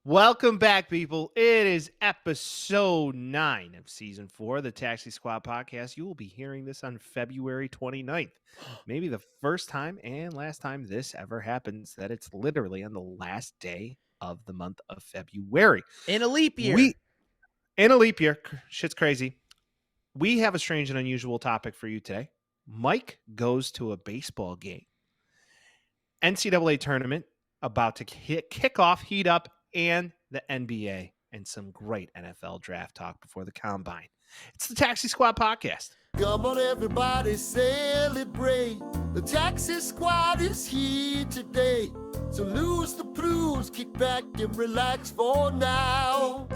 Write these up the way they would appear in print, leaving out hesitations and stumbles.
Welcome back, people. It is episode 9 of season 4 of the Taxi Squad podcast. You will be hearing this on February 29th. Maybe the first time and last time this ever happens that it's literally on the last day of the month of February. In a leap year. In a leap year. Shit's crazy. We have a strange and unusual topic for you today. Mike goes to a baseball game. NCAA tournament about to kick off, heat up, and the NBA, and some great NFL draft talk before the combine. It's the Taxi Squad podcast. Come on, everybody, celebrate. The Taxi Squad is here today. So lose the blues, kick back and relax for now.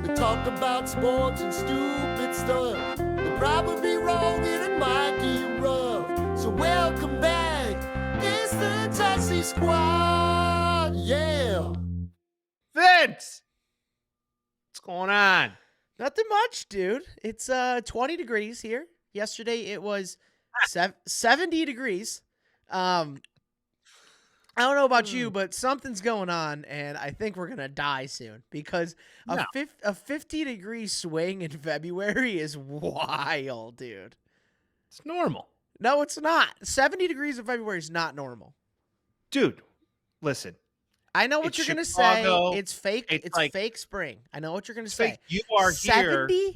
They talk about sports and stupid stuff. They'll probably be wrong and it might get rough. So welcome back. It's the Taxi Squad. Yeah. Vince, what's going on? Nothing much, dude. It's 20 degrees here. Yesterday it was 70 degrees. I don't know about you, but something's going on, and I think we're gonna die soon because a 50-degree swing in February is wild, dude. It's normal. No, it's not. 70 degrees in February is not normal. Dude, listen. I know what It's you're gonna Chicago. say. It's fake. It's like- fake spring. I know what you're gonna say. You are 70? here.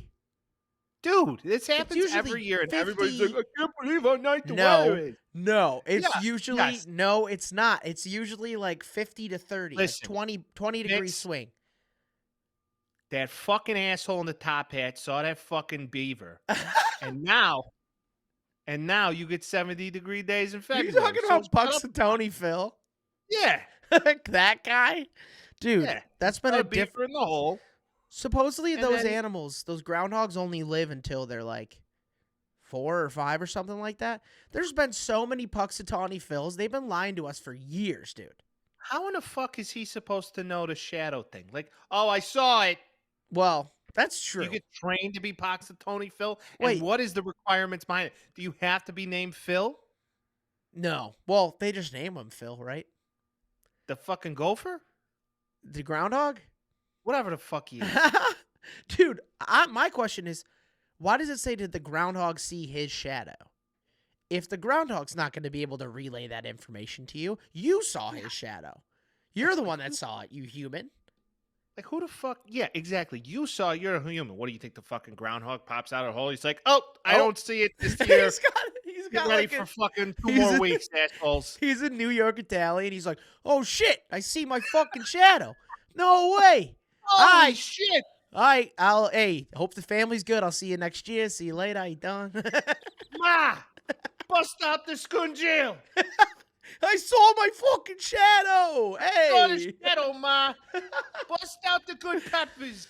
Dude, this happens usually every year, and 50. everybody's like, I can't believe how nice the No. weather is. No, it's Yeah, usually yes. no, it's not. It's usually like 50 to 30, Listen, like 20 degree Vince, swing. That fucking asshole in the top hat saw that fucking beaver. and now you get 70-degree days in Are February. you talking So about shut up. Punxsutawney Phil? Yeah. That guy? Dude, Yeah. that's been A a beaver different. in the hole. Supposedly and those then- animals, those groundhogs only live until they're like 4 or 5 or something like that. There's been so many Punxsutawney Phils. They've been lying to us for years, dude. How in the fuck is he supposed to know the shadow thing? Like, oh, I saw it. Well, that's true. You get trained to be Punxsutawney Phil? Wait. And what is the requirements behind it? Do you have to be named Phil? No. Well, they just name him Phil, right? The fucking gopher? The groundhog? Whatever the fuck he is. Dude, my question is, why does it say did the groundhog see his shadow? If the groundhog's not going to be able to relay that information to you, you saw his shadow. You're the one that saw it, you human. Like, who the fuck? Yeah, exactly. You saw, you're a human. What do you think the fucking groundhog pops out of a hole? He's like, oh, I don't see it this year. he's Get got ready like for a, fucking 2 he's more a- weeks, assholes. he's a New York Italian. He's like, oh shit, I see my fucking shadow. No way. Holy shit. All right, hope the family's good. I'll see you next year. See you later. How you done? Ma, bust out the scungil. I saw my fucking shadow. Saw the Hey. shadow, ma. Bust out the good peppers.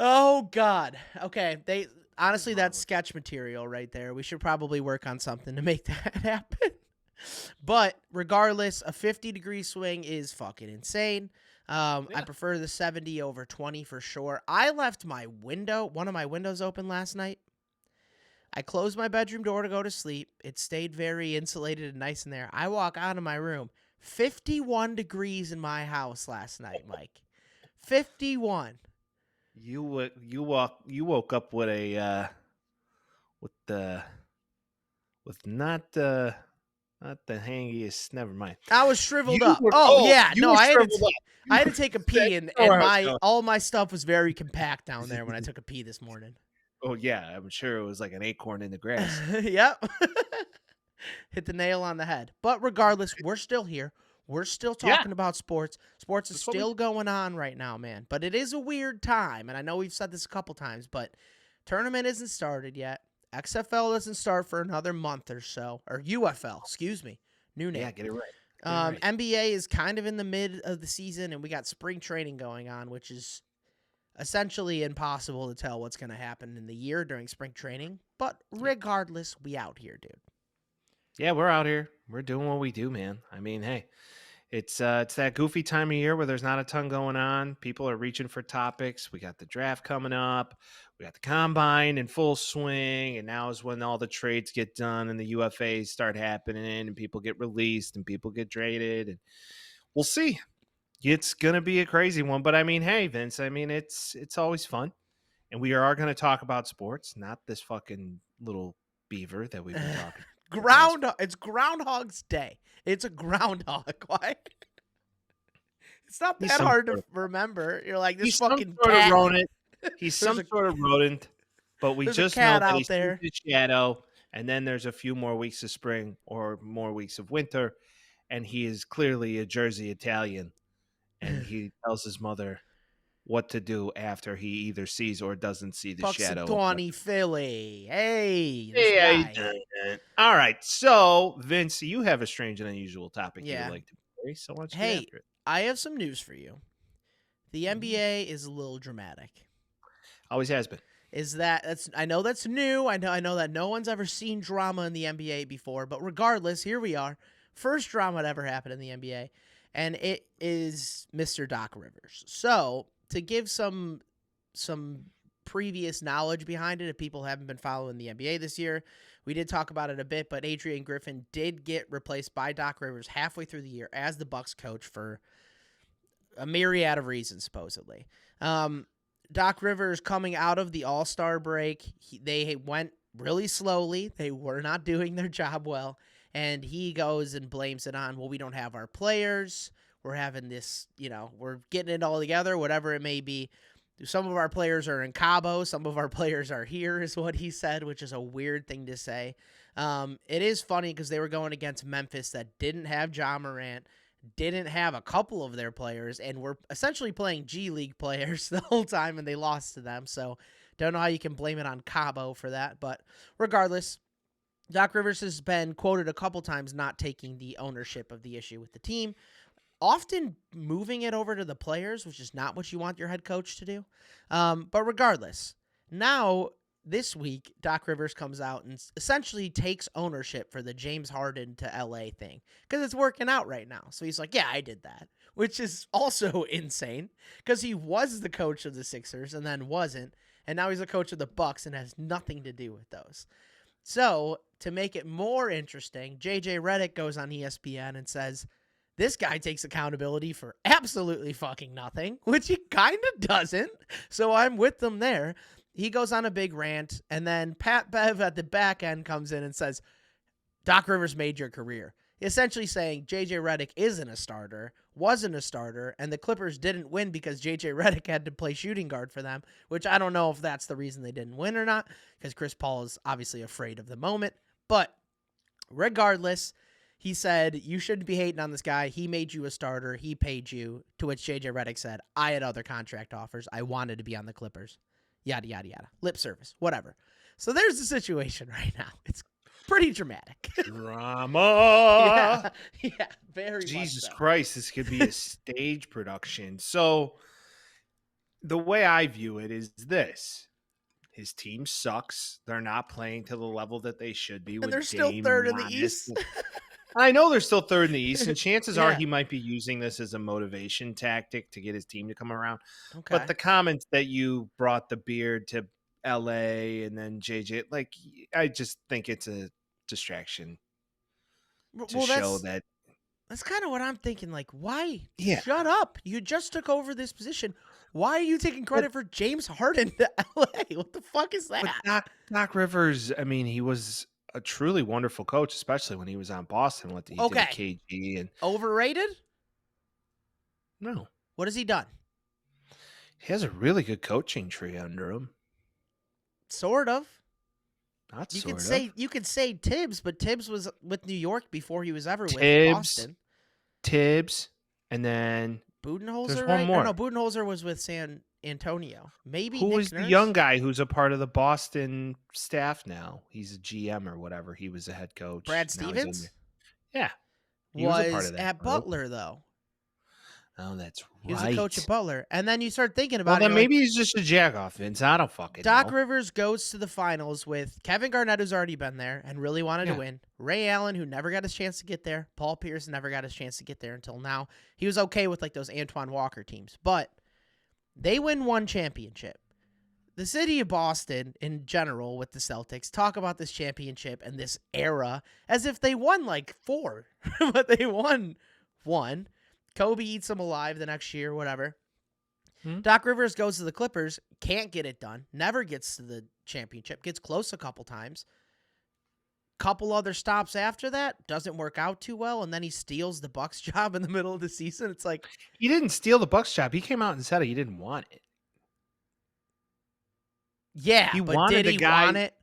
Oh God. Okay. Honestly, that's sketch material right there. We should probably work on something to make that happen. But regardless, a 50-degree swing is fucking insane. I prefer the 70 over 20 for sure. I left one of my windows open last night. I closed my bedroom door to go to sleep. It stayed very insulated and nice in there. I walk out of my room. 51 degrees in my house last night, Mike. 51. You woke up with not the hangiest. Never mind. I was shriveled You up. were- Oh yeah, you no, were I had shriveled to. up. I had to take a pee, and Alright, all my stuff was very compact down there when I took a pee this morning. Oh yeah, I'm sure it was like an acorn in the grass. Yep. Hit the nail on the head. But regardless, we're still here. We're still Yeah. talking about sports. Sports is That's what we- still going on right now, man. But it is a weird time, and I know we've said this a couple times, but tournament isn't started yet. XFL doesn't start for another month or so. Or UFL, excuse me. New name. Yeah, get it right. Right. NBA is kind of in the mid of the season, and we got spring training going on, which is essentially impossible to tell what's going to happen in the year during spring training. But regardless, we out here, dude. Yeah, we're out here. We're doing what we do, man. I mean, hey, it's that goofy time of year where there's not a ton going on. People are reaching for topics. We got the draft coming up. We got the combine in full swing, and now is when all the trades get done and the UFAs start happening, and people get released and people get traded, and we'll see. It's gonna be a crazy one, but I mean, hey, Vince, I mean, it's always fun, and we are gonna talk about sports, not this fucking little beaver that we've been talking. It's Groundhog's Day. It's a groundhog. Why? It's not He's that some hard sort to remember. You're like, this He's some fucking sort of cat. rodent. He's There's some a- sort of rodent, but we there's a just know cat that out he's there. the shadow, and then there's a few more weeks of spring or more weeks of winter, and he is clearly a Jersey Italian, and he tells his mother what to do after he either sees or doesn't see the shadow. Puxatawny Philly. Hey, this Hey, how you guy. doing? All right, so Vince, you have a strange and unusual topic you Yeah. would like to play, so let's get Hey, after it. I have some news for you. The NBA is a little dramatic. Always has been. I know that's new. I know that no one's ever seen drama in the NBA before, but regardless, here we are. First drama that ever happened in the NBA, and it is Mr. Doc Rivers. So, to give some previous knowledge behind it, if people haven't been following the NBA this year, we did talk about it a bit, but Adrian Griffin did get replaced by Doc Rivers halfway through the year as the Bucks coach for a myriad of reasons, supposedly. Doc Rivers coming out of the All-Star break, they went really slowly. They were not doing their job well, and he goes and blames it on, well, we don't have our players. We're having this, we're getting it all together, whatever it may be. Some of our players are in Cabo. Some of our players are here, is what he said, which is a weird thing to say. It is funny because they were going against Memphis that didn't have Ja Morant, didn't have a couple of their players, and were essentially playing G League players the whole time, and they lost to them. So don't know how you can blame it on Cabo for that. But regardless, Doc Rivers has been quoted a couple times not taking the ownership of the issue with the team, often moving it over to the players, which is not what you want your head coach to do. But regardless, now this week, Doc Rivers comes out and essentially takes ownership for the James Harden to LA thing because it's working out right now. So he's like, yeah, I did that, which is also insane because he was the coach of the Sixers and then wasn't. And now he's the coach of the Bucks and has nothing to do with those. So to make it more interesting, JJ Redick goes on ESPN and says, this guy takes accountability for absolutely fucking nothing, which he kind of doesn't. So I'm with them there. He goes on a big rant, and then Pat Bev at the back end comes in and says, Doc Rivers made your career. Essentially saying JJ Redick isn't a starter, wasn't a starter, and the Clippers didn't win because JJ Redick had to play shooting guard for them, which I don't know if that's the reason they didn't win or not, because Chris Paul is obviously afraid of the moment. But regardless, he said, you shouldn't be hating on this guy. He made you a starter. He paid you. To which JJ Redick said, I had other contract offers. I wanted to be on the Clippers. Yada, yada, yada. Lip service. Whatever. So there's the situation right now. It's pretty dramatic. Drama. Yeah, very Jesus much so. Christ, this could be a stage production. So the way I view it is this. His team sucks. They're not playing to the level that they should be. And they're still third in the East. I know they're still third in the East, and chances are Yeah. he might be using this as a motivation tactic to get his team to come around. Okay. But the comments that you brought the beard to LA and then JJ, like, I just think it's a distraction to show that. That's kind of what I'm thinking. Like, why? Yeah. Shut up. You just took over this position. Why are you taking credit for James Harden to LA? What the fuck is that? But Doc Rivers, I mean, he was a truly wonderful coach, especially when he was on Boston. What he did at KG and Overrated? no, What has he done? he has a really good coaching tree under him. Sort of. Not You sort could of. say Tibbs, but Tibbs was with New York before he was ever with Tibbs. Boston. Tibbs, and then Budenholzer, there's one right? more. Or no, Budenholzer was with San Antonio. Maybe who Nick was the Nurse? young guy who's a part of the Boston staff now? He's a GM or whatever. He was a head coach. Brad Now he's in Stevens? there. Yeah. He was a part Was of that at group. Butler, though. Oh, that's He right. was a coach at Butler. And then you start thinking Well, about it. then you're like, maybe he's just a jack-off, Vince. I don't fucking Doc know. Rivers goes to the finals with Kevin Garnett, who's already been there and really wanted Yeah. to win. Ray Allen, who never got his chance to get there. Paul Pierce never got his chance to get there until now. He was okay with like those Antoine Walker teams. But they win one championship. The city of Boston, in general, with the Celtics, talk about this championship and this era as if they won like 4. But they won 1. Kobe eats him alive the next year, whatever. Hmm? Doc Rivers goes to the Clippers, can't get it done, never gets to the championship, gets close a couple times. Couple other stops after that, doesn't work out too well, and then he steals the Bucks job in the middle of the season. It's like, He didn't steal the Bucks job. He came out and said he didn't want it. yeah, He but wanted did the he guy- want it?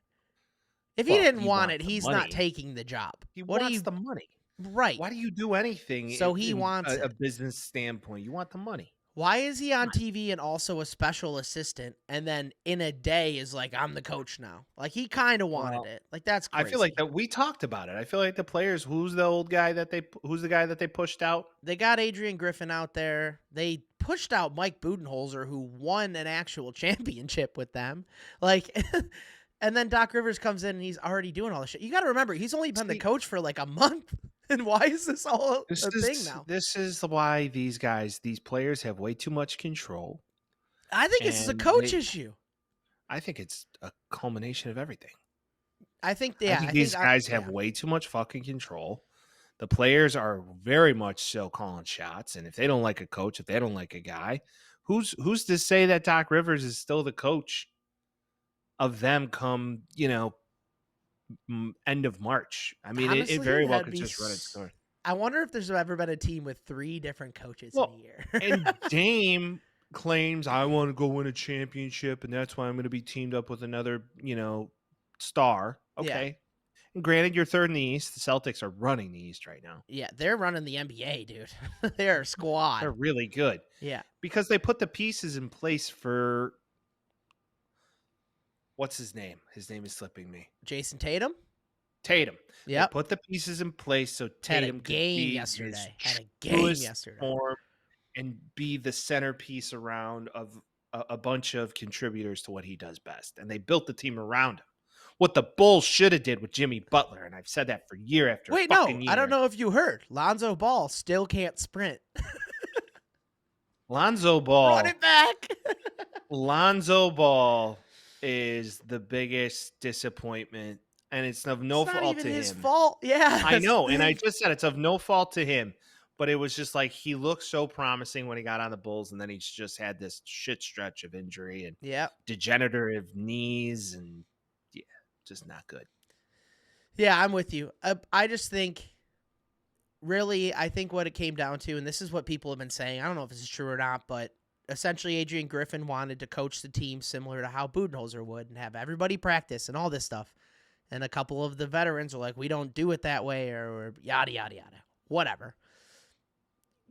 If he Well, didn't he want wants it, the he's money. not taking the job. He What do wants you the money. right? Why do you do anything? So he in wants a it. business standpoint. You want the money. Why is he on TV and also a special assistant, and then in a day is like, I'm the coach now? Like, he kind of wanted Well, it. Like, that's crazy. I feel like that we talked about it. I feel like the players. Who's the guy that they pushed out? They got Adrian Griffin out there. They pushed out Mike Budenholzer, who won an actual championship with them. Like, and then Doc Rivers comes in and he's already doing all this shit. You got to remember, he's only been the See- coach for like a month. And why is this all a thing now? This is why these players have way too much control. I think this is a and coach they- issue. I think it's a culmination of everything. I think, I think these guys have way too much fucking control. The players are very much so calling shots, and if they don't like a coach, if they don't like a guy, who's to say that Doc Rivers is still the coach of them come, end of March? I mean, Honestly, it very well that'd could be just run its course. I wonder if there's ever been a team with 3 different coaches Well, in a year. And Dame claims, I want to go win a championship, and that's why I'm going to be teamed up with another, star. Yeah. Okay. And granted, you're third in the East. The Celtics are running the East right now. Yeah, they're running the NBA, dude. They're a squad. They're really good Yeah. because they put the pieces in place for what's his name? His name is slipping me. Jason Tatum? Tatum. Yep. They put the pieces in place so Had a Tatum could game be yesterday. his Had a game truest yesterday. form and be the centerpiece around of a bunch of contributors to what he does best. And they built the team around him. What the Bulls should have did with Jimmy Butler, and I've said that for year after Wait, no, fucking year. I don't know if you heard. Lonzo Ball still can't sprint. Lonzo Ball. Run it back. Lonzo Ball is the biggest disappointment, and it's of no It's not fault even to his him. fault. Yeah. I that's know, the and I thing. just said it's of no fault to him, but it was just like he looked so promising when he got on the Bulls, and then he's just had this shit stretch of injury and Yep. degenerative knees, and yeah, just not good. Yeah, I'm with you. I just think, really, I think what it came down to, and this is what people have been saying, I don't know if this is true or not, but essentially Adrian Griffin wanted to coach the team similar to how Budenholzer would and have everybody practice and all this stuff. And a couple of the veterans are like, we don't do it that way, or yada, yada, yada, whatever.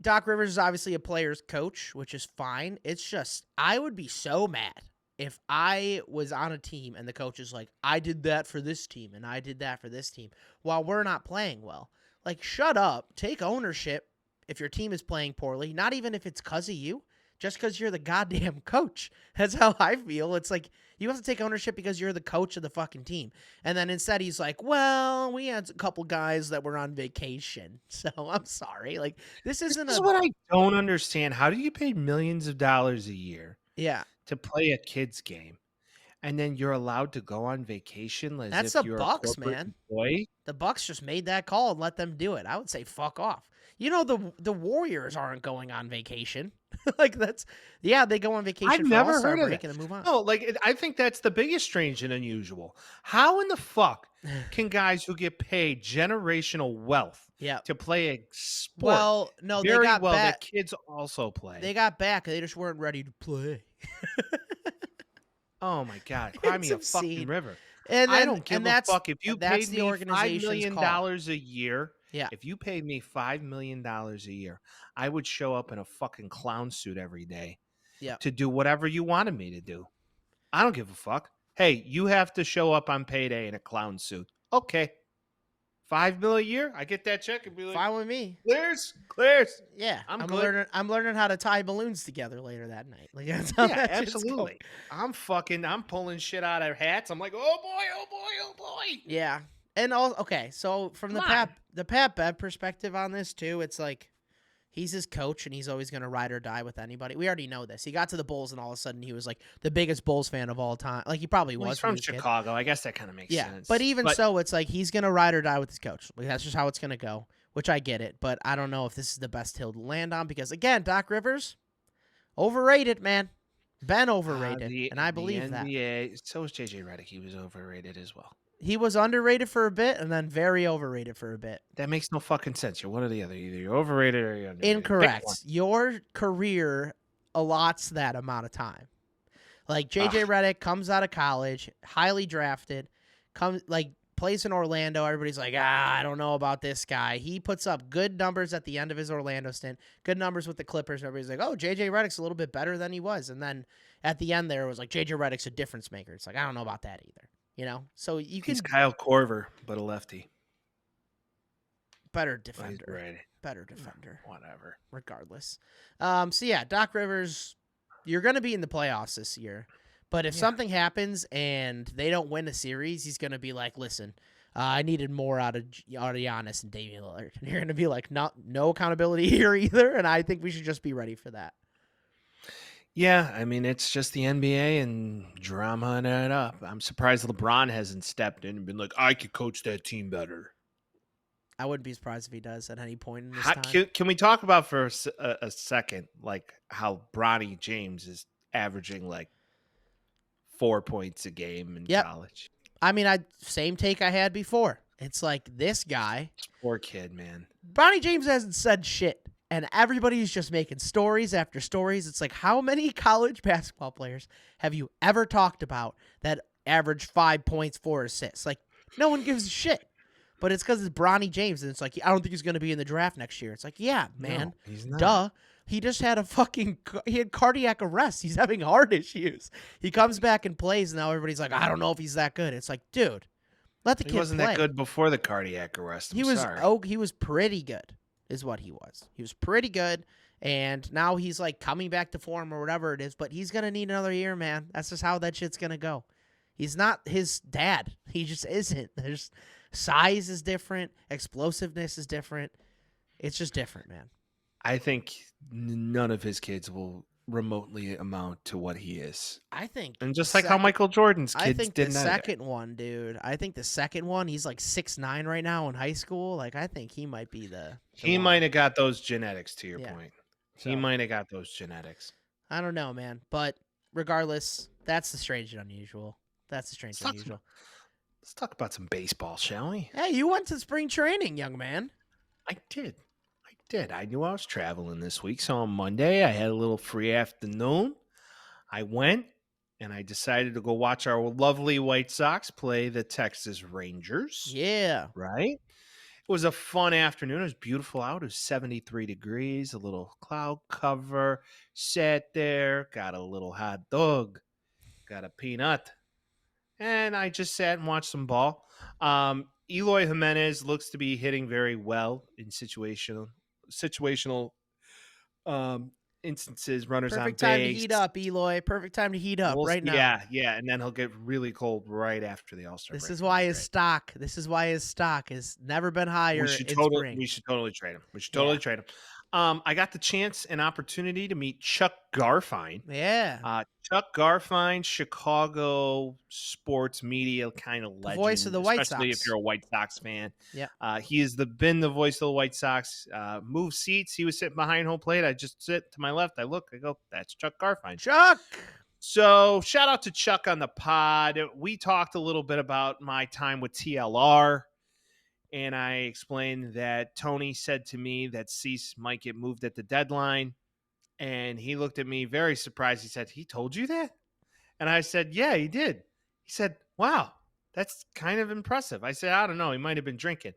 Doc Rivers is obviously a player's coach, which is fine. It's just, I would be so mad if I was on a team and the coach is like, I did that for this team and I did that for this team while we're not playing well. Like, shut up. Take ownership if your team is playing poorly, not even if it's because of you, just because you're the goddamn coach. That's how I feel. It's like, you have to take ownership because you're the coach of the fucking team. And then instead he's like, well, we had a couple guys that were on vacation, so I'm sorry. Like, this isn't This is a... what I don't understand. How do you pay millions of dollars a year Yeah. to play a kid's game, and then you're allowed to go on vacation as That's if the you're Bucks, a corporate man. employee? The Bucks just made that call and let them do it. I would say fuck off. You know, the Warriors aren't going on vacation. Like, that's... Yeah, they go on vacation I've for never All-Star heard of break that. and then move on. No, I think that's the biggest strange and unusual. How in the fuck can guys who get paid generational wealth Yeah. to play a sport Well, no, they very got well back. that kids also play? They got back. They just weren't ready to play. Oh my god, cry me a It's fucking obscene. river. And I then, don't give and a that's, fuck if you that's paid the me $5 organization's million call. a year. Yeah. If you paid me $5 million a year, I would show up in a fucking clown suit every day Yeah. to do whatever you wanted me to do. I don't give a fuck. Hey, you have to show up on payday in a clown suit. Okay. $5 million a year? I get that check and be like, Fine with me. clears. Yeah, I'm good. I'm learning how to tie balloons together later that night. Like, that's how Yeah, that shit's absolutely. going. I'm pulling shit out of hats. I'm like, oh boy, oh boy, oh boy. Yeah, and all okay. So from Come on. the Pat Bev perspective on this too, it's like he's his coach and he's always gonna ride or die with anybody. We already know this. He got to the Bulls and all of a sudden he was like the biggest Bulls fan of all time. Like, he probably Well, was he's when from he was a kid. Chicago. I guess that kind of makes Yeah, sense. but even so, it's like he's gonna ride or die with his coach. Like, that's just how it's gonna go. which I get it, but I don't know if this is the best hill to land on because, again, Doc Rivers, overrated, man. Been overrated, and I believe the NBA, so was JJ Redick. He was overrated as well. He was underrated for a bit and then very overrated for a bit. That makes no fucking sense. You're one or the other. Either you're overrated or you're underrated. Incorrect. Your career allots that amount of time. Like JJ Redick comes out of college, highly drafted, plays in Orlando. Everybody's like, I don't know about this guy. He puts up good numbers at the end of his Orlando stint, good numbers with the Clippers. Everybody's like, oh, JJ Redick's a little bit better than he was. And then at the end there it was like, JJ Redick's a difference maker. It's like, I don't know about that either. So He's Kyle Korver, but a lefty. Better defender. Right. Better defender. Whatever. Regardless. So yeah, Doc Rivers, you're going to be in the playoffs this year. But if something happens and they don't win a series, he's going to be like, listen, I needed more out of Giannis and Damian Lillard. And you're going to be like, no accountability here either. And I think we should just be ready for that. Yeah, I mean, it's just the NBA and drama it up. I'm surprised LeBron hasn't stepped in and been like, I could coach that team better. I wouldn't be surprised if he does at any point in this time. Can we talk about for a second, like how Bronny James is averaging like 4 points a game in college? I mean, same take I had before. It's like this guy. Poor kid, man. Bronny James hasn't said shit. And everybody's just making stories after stories. It's like, how many college basketball players have you ever talked about that average 5 points, 4 assists? Like, no one gives a shit. But it's because it's Bronny James, and it's like, I don't think he's going to be in the draft next year. It's like, yeah, man. No, he's not. Duh. He just had he had cardiac arrest. He's having heart issues. He comes back and plays, and now everybody's like, I don't know if he's that good. It's like, dude, let the kid play. He wasn't that good before the cardiac arrest. He was pretty good. Is what he was. He was pretty good, and now he's like coming back to form or whatever it is, but he's going to need another year, man. That's just how that shit's going to go. He's not his dad. He just isn't. There's size is different. Explosiveness is different. It's just different, man. I think none of his kids will remotely amount to what he is. I think. And just like how Michael Jordan's kids didn't. I think the second one, dude. I think the second one, he's like 6'9" right now in high school. Like, I think he might be he might have got those genetics, to your point. So, he might have got those genetics. I don't know, man. But regardless, that's the strange and unusual. Let's talk about some baseball, shall we? Hey, you went to spring training, young man. I did. I knew I was traveling this week. So on Monday, I had a little free afternoon. I went and I decided to go watch our lovely White Sox play the Texas Rangers. Yeah. Right? It was a fun afternoon. It was beautiful out. It was 73 degrees, a little cloud cover. Sat there, got a little hot dog, got a peanut. And I just sat and watched some ball. Eloy Jimenez looks to be hitting very well in situational instances, runners on base. Perfect time to heat up, Eloy. Perfect time to heat up right now. Yeah, and then he'll get really cold right after the All-Star break. This is why his stock has never been higher. We should totally trade him. I got the chance and opportunity to meet Chuck Garfien. Yeah. Chuck Garfien, Chicago sports media kind of legend. Voice of the White Sox. Especially if you're a White Sox fan. Yeah. He has been the voice of the White Sox. Move seats. He was sitting behind home plate. I just sit to my left. I look. I go, that's Chuck Garfien. Chuck! So shout out to Chuck on the pod. We talked a little bit about my time with TLR. And I explained that Tony said to me that Cease might get moved at the deadline. And he looked at me very surprised. He said, he told you that? And I said, yeah, he did. He said, wow, that's kind of impressive. I said, I don't know. He might have been drinking.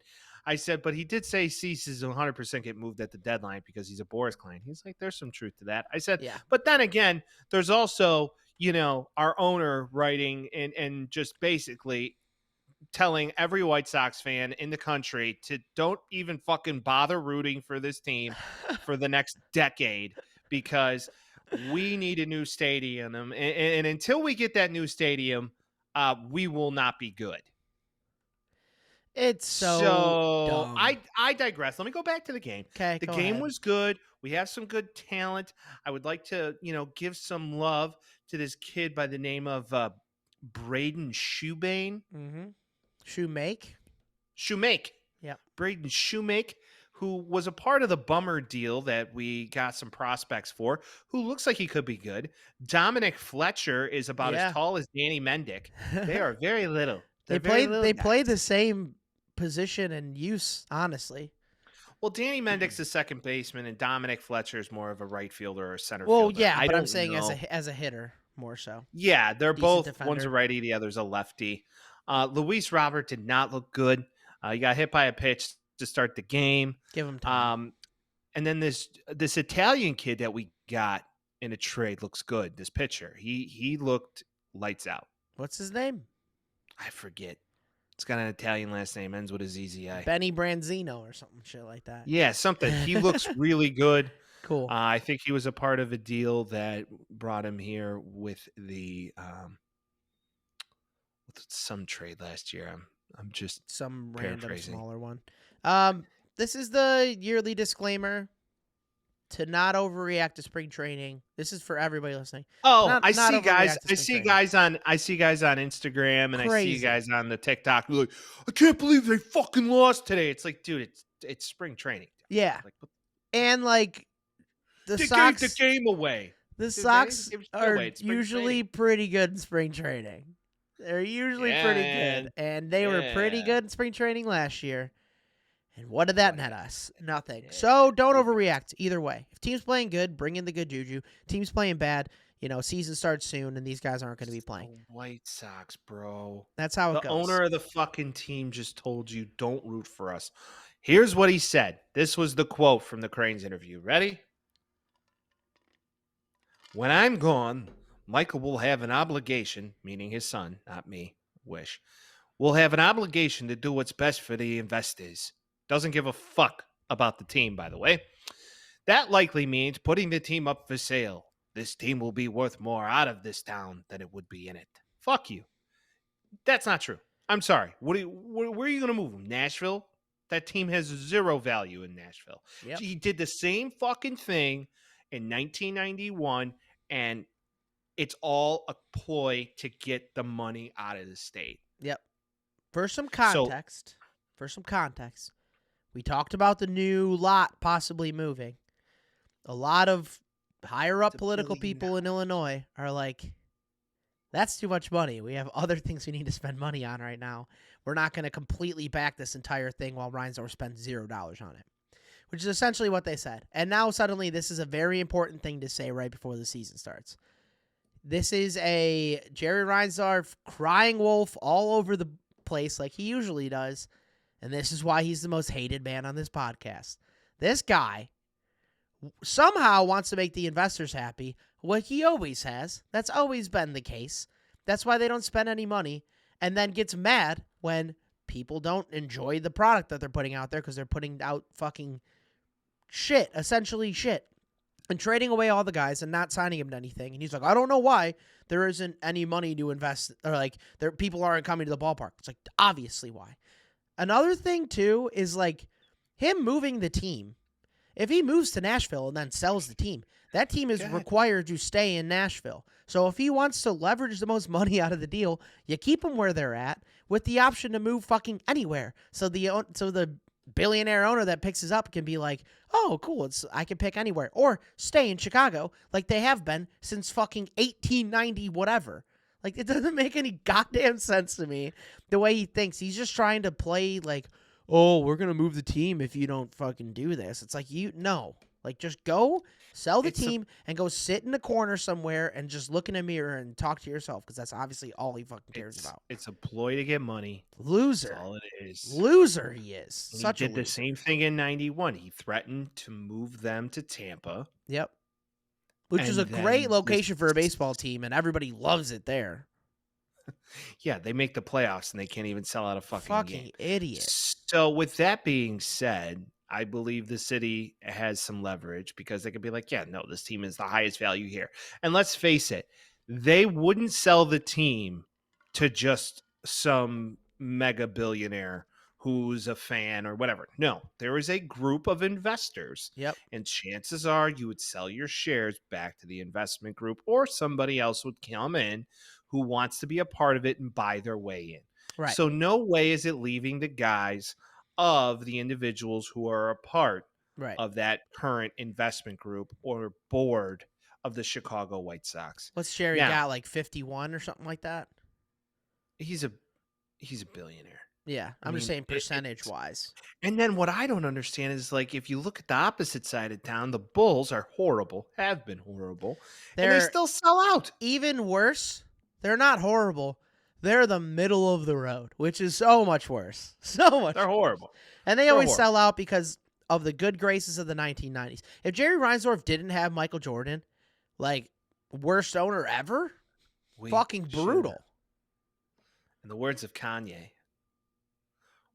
I said, but he did say Cease is 100% get moved at the deadline because he's a Boris client. He's like, there's some truth to that. I said, yeah. But then again, there's also, our owner writing and just basically telling every White Sox fan in the country to don't even fucking bother rooting for this team for the next decade because we need a new stadium. And until we get that new stadium, we will not be good. It's so dumb. I digress. Let me go back to the game. Okay, the game was good. We have some good talent. I would like to, give some love to this kid by the name of Braden Shoebane. Mm-hmm. Shoemake. Yeah. Braden Shoemake, who was a part of the bummer deal that we got some prospects for, who looks like he could be good. Dominic Fletcher is about as tall as Danny Mendick. They are very little. They very play little they guys. play the same position and use, honestly. Well, Danny Mendick's a second baseman, and Dominic Fletcher is more of a right fielder or a center Well, fielder. yeah, I but I'm don't saying know. as a hitter more so. Yeah, they're Decent both defender. one's a righty, the other's a lefty. Luis Robert did not look good. He got hit by a pitch to start the game. Give him time. And then this Italian kid that we got in a trade looks good. This pitcher, he looked lights out. What's his name? I forget. It's got an Italian last name, ends with a ZZI. Benny Branzino or something shit like that. Yeah, something. He looks really good. Cool. I think he was a part of a deal that brought him here with the with some trade last year. I'm just Some random paraphrasing. smaller one. This is the yearly disclaimer to not overreact to spring training. This is for everybody listening. I not see guys. overreact to I spring see training. guys on Instagram, and I see Crazy. guys on the TikTok who are like, I can't believe they fucking lost today. It's like, dude, it's spring training. Yeah, Like, and like the they Sox, gave the game away. the they Sox give shit are away. It's spring usually training. pretty good in spring training. They're usually pretty good, and they were pretty Yeah. good in spring training last year. And what did that net us? Nothing. Yeah. So don't overreact either way. If team's playing good, bring in the good juju. Team's playing bad, season starts soon, and these guys aren't going to be playing. The White Sox, bro. That's how it The goes. owner of the fucking team just told you don't root for us. Here's what he said. This was the quote from the Cranes interview. Ready? When I'm gone, Michael will have an obligation, meaning his son, not me, Wish, will have an obligation to do what's best for the investors. Doesn't give a fuck about the team, by the way. That likely means putting the team up for sale. This team will be worth more out of this town than it would be in it. Fuck you. That's not true. I'm sorry. Where are you going to move him? Nashville? That team has zero value in Nashville. Yep. He did the same fucking thing in 1991, and it's all a ploy to get the money out of the state. Yep. For some context, we talked about the new lot possibly moving. A lot of higher up It's $1 political billion. people in Illinois are like, that's too much money. We have other things we need to spend money on right now. We're not going to completely back this entire thing while Reinsdorf spends $0 on it, which is essentially what they said. And now suddenly this is a very important thing to say right before the season starts. This is a Jerry Reinsdorf crying wolf all over the place like he usually does. And this is why he's the most hated man on this podcast. This guy somehow wants to make the investors happy, what he always has. That's always been the case. That's why they don't spend any money, and then gets mad when people don't enjoy the product that they're putting out there because they're putting out fucking shit, essentially shit, and trading away all the guys and not signing him to anything. And he's like, I don't know why there isn't any money to invest, or like people aren't coming to the ballpark. It's like, obviously why. Another thing, too, is like him moving the team. If he moves to Nashville and then sells the team, that team is required to stay in Nashville. So if he wants to leverage the most money out of the deal, you keep them where they're at with the option to move fucking anywhere. So the billionaire owner that picks us up can be like, oh, cool, I can pick anywhere. Or stay in Chicago like they have been since fucking 1890 whatever. Like, it doesn't make any goddamn sense to me the way he thinks. He's just trying to play like, oh, we're going to move the team if you don't fucking do this. It's like, no. Like, just go sell the team and go sit in a corner somewhere and just look in a mirror and talk to yourself, because that's obviously all he fucking cares about. It's a ploy to get money. Loser. That's all it is. Loser he is. And Such he a did the loser. same thing in 91. He threatened to move them to Tampa. Yep. Which is a And then great location for a baseball team, and everybody loves it there. Yeah, they make the playoffs and they can't even sell out a fucking game. Idiot. So with that being said, I believe the city has some leverage because they could be like, yeah, no, this team is the highest value here. And let's face it, they wouldn't sell the team to just some mega billionaire who's a fan or whatever. No, there is a group of investors. Yep. And chances are you would sell your shares back to the investment group, or somebody else would come in who wants to be a part of it and buy their way in. Right. So no way is it leaving the guys of the individuals who are a part Right. of that current investment group or board of the Chicago White Sox. What's Jerry Now- got, like 51 or something like that? He's a billionaire. Yeah, I'm just mean, saying percentage-wise. And then what I don't understand is, like, if you look at the opposite side of town, the Bulls are horrible, have been horrible, and they They're still sell out. even worse. They're not horrible. They're the middle of the road, which is so much worse. So much. They're horrible. And they They're always horrible. sell out because of the good graces of the 1990s. If Jerry Reinsdorf didn't have Michael Jordan, like, worst owner ever, We fucking brutal. shoulda- In the words of Kanye,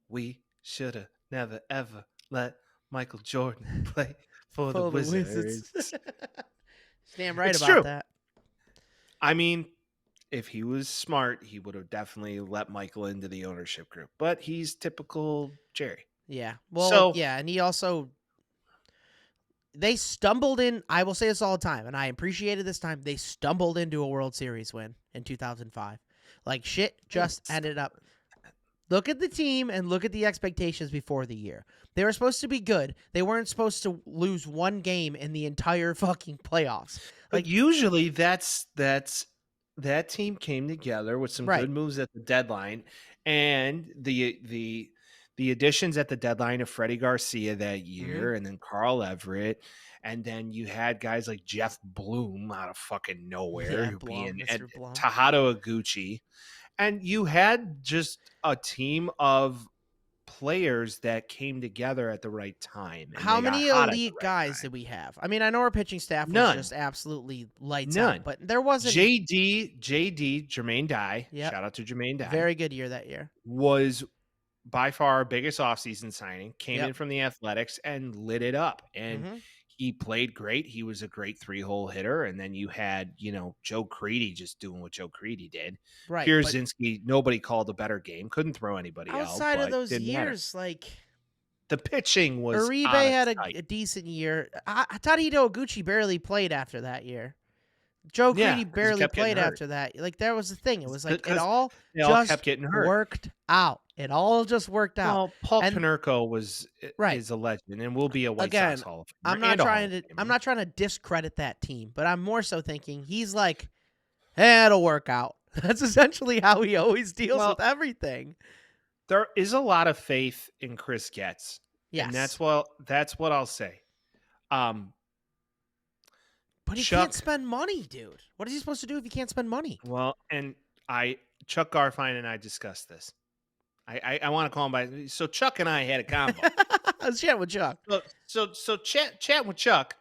we should have never, ever let Michael Jordan play for the Wizards. Stand right It's about true. that. I mean, if he was smart, he would have definitely let Michael into the ownership group. But he's typical Jerry. Yeah. Well, So- yeah, and he also they stumbled in, I will say this all the time, and I appreciated this time. They stumbled into a World Series win in 2005. Like shit just ended up. Look at the team and look at the expectations before the year. They were supposed to be good. They weren't supposed to lose one game in the entire fucking playoffs. Like, usually that team came together with some Right. good moves at the deadline, and the additions at the deadline of Freddie Garcia that year, and then Carl Everett, and then you had guys like Jeff Bloom out of fucking nowhere, Yeah, who Blum, being Mr. Blum. Tejado Iguchi, and you had just a team of players that came together at the right time. and How they got many hot at the elite right guys time. did we have? I mean, I know our pitching staff was None. just absolutely lights None. out, but there wasn't JD, Jermaine Dye, Yep. shout out to Jermaine Dye, very good year that year. was by far our biggest offseason signing, came Yep. in from the Athletics and lit it up. And Mhm. he played great. He was a great 3-hole hitter. And then you had, Joe Creedy just doing what Joe Creedy did. Right. but Pierzynski, nobody called a better game. Couldn't throw anybody out. outside of but those didn't matter. years, like The pitching was Uribe out of had sight. a decent year. Tadahito Iguchi barely played after that year. Joe Yeah, 'cause Creedy he barely kept getting played hurt. after that. Like that was the thing. It was like it Because all They all just kept getting hurt. worked out. It all just worked out. Well, Paul And- Konerko Right. is a legend and will be a White Again, Sox Hall of Famer. I'm not and a Hall trying of to Famer. I'm not trying to discredit that team, but I'm more so thinking he's like, it'll work out. That's essentially how he always deals Well, with everything. There is a lot of faith in Chris Getz. Yes. And that's what I'll say. But he Chuck- can't spend money, dude. What is he supposed to do if he can't spend money? Well, and Chuck Garfine and I discussed this. I want to call him by. So Chuck and I had a combo. I was chatting with Chuck. so chat with Chuck,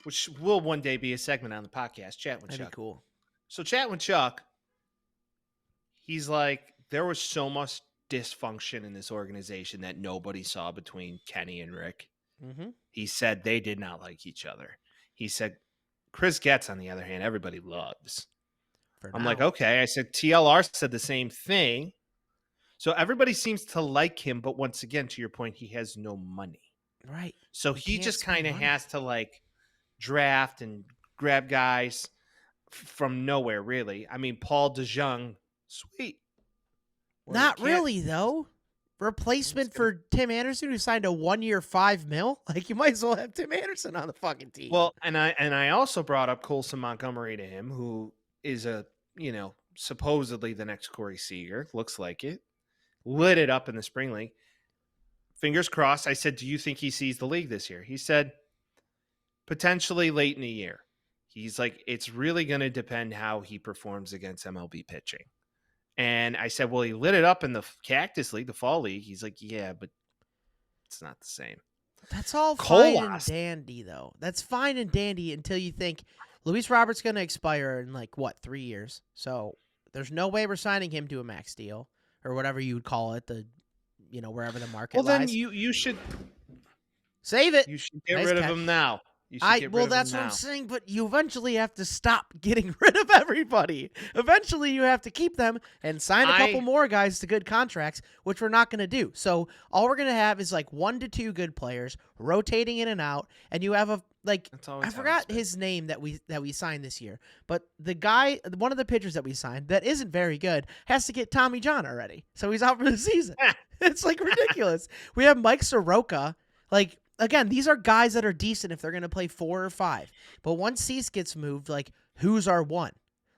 which will one day be a segment on the podcast. Chat with That'd Chuck. be cool. So chat with Chuck. He's like, there was so much dysfunction in this organization that nobody saw between Kenny and Rick. Mm-hmm. He said they did not like each other. He said Chris Getz, on the other hand, everybody loves. I'm like, okay. I said TLR said the same thing. So everybody seems to like him, but once again, to your point, he has no money. right. So He he can't just spend kind of money. has to like draft and grab guys from nowhere, really. I mean, Paul DeJong, sweet. Well, you Not can't- really though. Replacement It's gonna- for Tim Anderson, who signed a 1-year $5 million. Like you might as well have Tim Anderson on the fucking team. Well, and I also brought up Colson Montgomery to him, who is supposedly the next Corey Seager. Looks like it. Lit it up in the spring league. Fingers crossed. I said, do you think he sees the league this year? He said, potentially late in the year. He's like, it's really going to depend how he performs against MLB pitching. And I said, well, he lit it up in the Cactus League, the fall league. He's like, yeah, but it's not the same. that's all fine and Colas. dandy though. That's fine and dandy until you think Luis Robert's going to expire in 3 years. So there's no way we're signing him to a max deal or whatever you would call it. Wherever the market Well, then lies. you should Save it. You should get Nice rid of catch. him now. You should get rid of That's him what now. I'm saying, but you eventually have to stop getting rid of everybody. Eventually you have to keep them and sign a couple more guys to good contracts, which we're not going to do. So all we're going to have is 1 to 2 good players rotating in and out, and you have like That's always I how it's forgot been. his name that we signed this year, but the guy, one of the pitchers that we signed that isn't very good, has to get Tommy John already, so he's out for the season. It's like ridiculous. We have Mike Soroka. Like again, these are guys that are decent if they're going to play 4 or 5. But once Cease gets moved, like who's our one?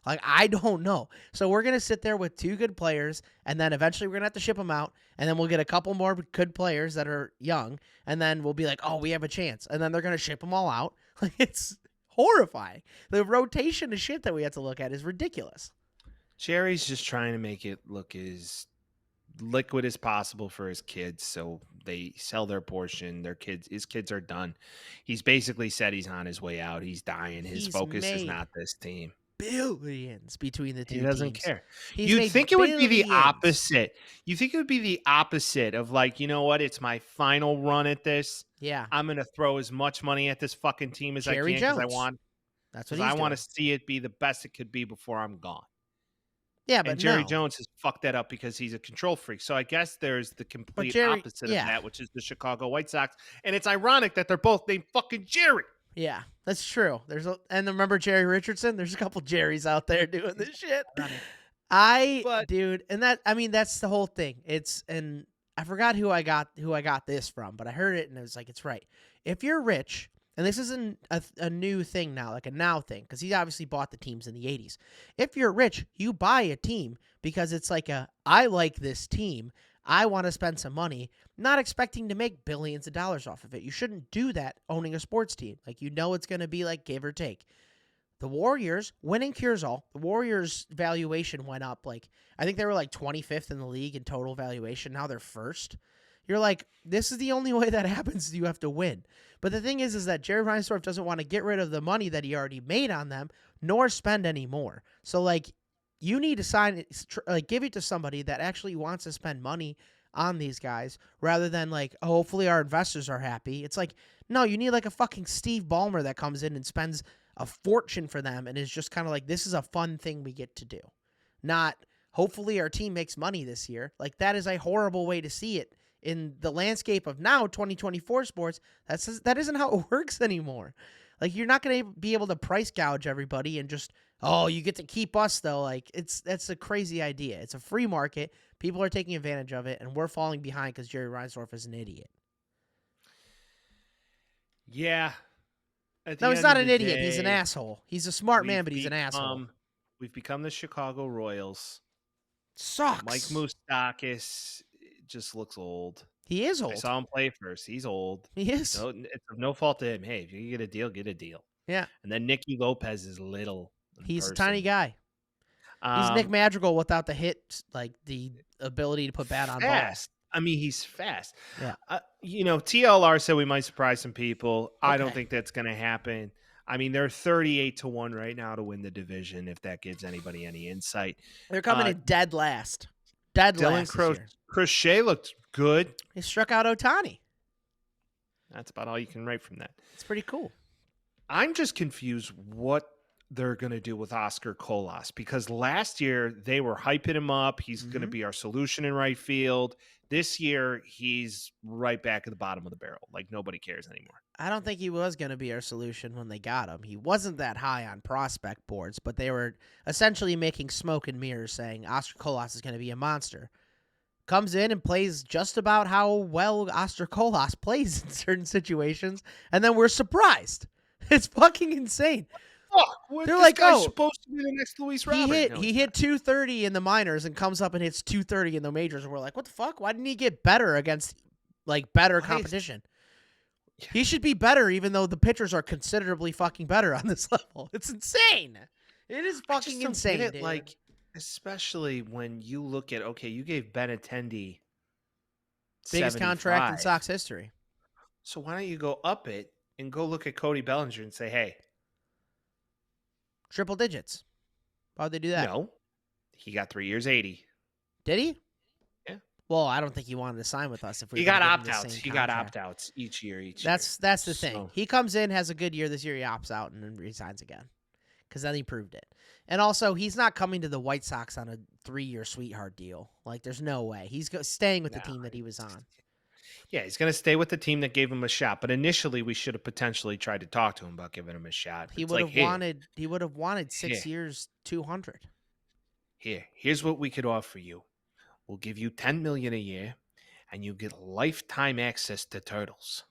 Like I don't know. So we're going to sit there with 2 good players, and then eventually we're going to have to ship them out, and then we'll get a couple more good players that are young, and then we'll be like, oh, we have a chance, and then they're going to ship them all out. Like it's horrifying. The rotation of shit that we have to look at is ridiculous. Jerry's just trying to make it look as liquid as possible for his kids, so they sell their portion. His kids are done. He's basically said he's on his way out. He's dying. His He's focus is made not this team. Billions between the 2 He doesn't teams. care. He's You'd made think it would be the billions. opposite. You think it would be the opposite of like, you know what? It's my final run at this. Yeah, I'm going to throw as much money at this fucking team as Jerry I can because I Jones. want that's what because he's I doing. want to see it be the best it could be before I'm gone. Yeah, but And Jerry no. Jones has fucked that up because he's a control freak. So I guess there's the complete Jerry- opposite yeah. of that, which is the Chicago White Sox. And it's ironic that they're both named fucking Jerry. Yeah, that's true. And remember Jerry Richardson? There's a couple Jerrys out there doing this shit. Dude, and that's the whole thing. And I forgot who I got this from, but I heard it and it was like, it's right. If you're rich, and this isn't a new thing now, like a now thing, because he obviously bought the teams in the 80s. If you're rich, you buy a team because it's like I like this team. I want to spend some money, not expecting to make billions of dollars off of it. You shouldn't do that owning a sports team. Like, you know, it's going to be like give or take. The Warriors, winning cures all. The Warriors' valuation went up. Like, I think they were like 25th in the league in total valuation. Now they're first. You're like, this is the only way that happens. You have to win. But the thing is that Jerry Reinsdorf doesn't want to get rid of the money that he already made on them, nor spend any more. So, like, you need to sign it, like, give it to somebody that actually wants to spend money on these guys rather than, like, oh, hopefully our investors are happy. It's like, no, you need, like, a fucking Steve Ballmer that comes in and spends a fortune for them and is just kind of like, this is a fun thing we get to do. Not, hopefully our team makes money this year. Like, that is a horrible way to see it in the landscape of now 2024 sports. That isn't how it works anymore. Like, you're not going to be able to price gouge everybody and just, oh, you get to keep us though. Like, that's a crazy idea. It's a free market. People are taking advantage of it, and we're falling behind because Jerry Reinsdorf is an idiot. Yeah. No, he's not an idiot. He's an asshole. He's a smart man, but he's an asshole. We've become the Chicago Royals. Sucks. Mike Moustakas just looks old. He is I old. saw him play first. He's old. He is. So it's no fault to him. Hey, if you get a deal, get a deal. Yeah. And then Nicky Lopez is little. He's a tiny guy. He's Nick Madrigal without the hit, like the ability to put bat on fast. I mean, he's fast. Yeah. TLR said we might surprise some people. I don't Okay. think that's going to happen. I mean, they're 38-1 right now to win the division, if that gives anybody any insight. They're coming in dead last. Dead last this year. Crochet looked good. He struck out Ohtani. That's about all you can write from that. It's pretty cool. I'm just confused what they're going to do with Oscar Colas, because last year they were hyping him up. He's going to be our solution in right field. This year, he's right back at the bottom of the barrel. Like, nobody cares anymore. I don't think he was going to be our solution when they got him. He wasn't that high on prospect boards, but they were essentially making smoke and mirrors saying Oscar Colas is going to be a monster. Comes in and plays just about how well Oscar Colas plays in certain situations, and then we're surprised. It's fucking insane. Fuck, They're like, guy's oh, supposed to be the next Luis Robert. He hit 230 in the minors and comes up and hits 230 in the majors, and we're like, what the fuck? Why didn't he get better against like better competition? He should be better, even though the pitchers are considerably fucking better on this level. It's insane. It is fucking insane, dude. Like, especially when you look at, okay, you gave Benintendi biggest contract in Sox history. So why don't you go up it and go look at Cody Bellinger and say, hey, triple digits. Why'd they do that? No, he got 3 years, 80. Did he? Yeah. Well, I don't think he wanted to sign with us. If we he got opt-outs. He got opt-outs each year. That's the thing. He comes in, has a good year this year, he opts out, and then resigns again. Because then he proved it. And also, he's not coming to the White Sox on a 3-year sweetheart deal. Like, there's no way. He's staying with the team that he was on. Yeah, he's going to stay with the team that gave him a shot. But initially, we should have potentially tried to talk to him about giving him a shot. He It's would like, have here, wanted. He would have wanted 6 here, years, 200. here's what we could offer you. We'll give you $10 million a year, and you get lifetime access to turtles.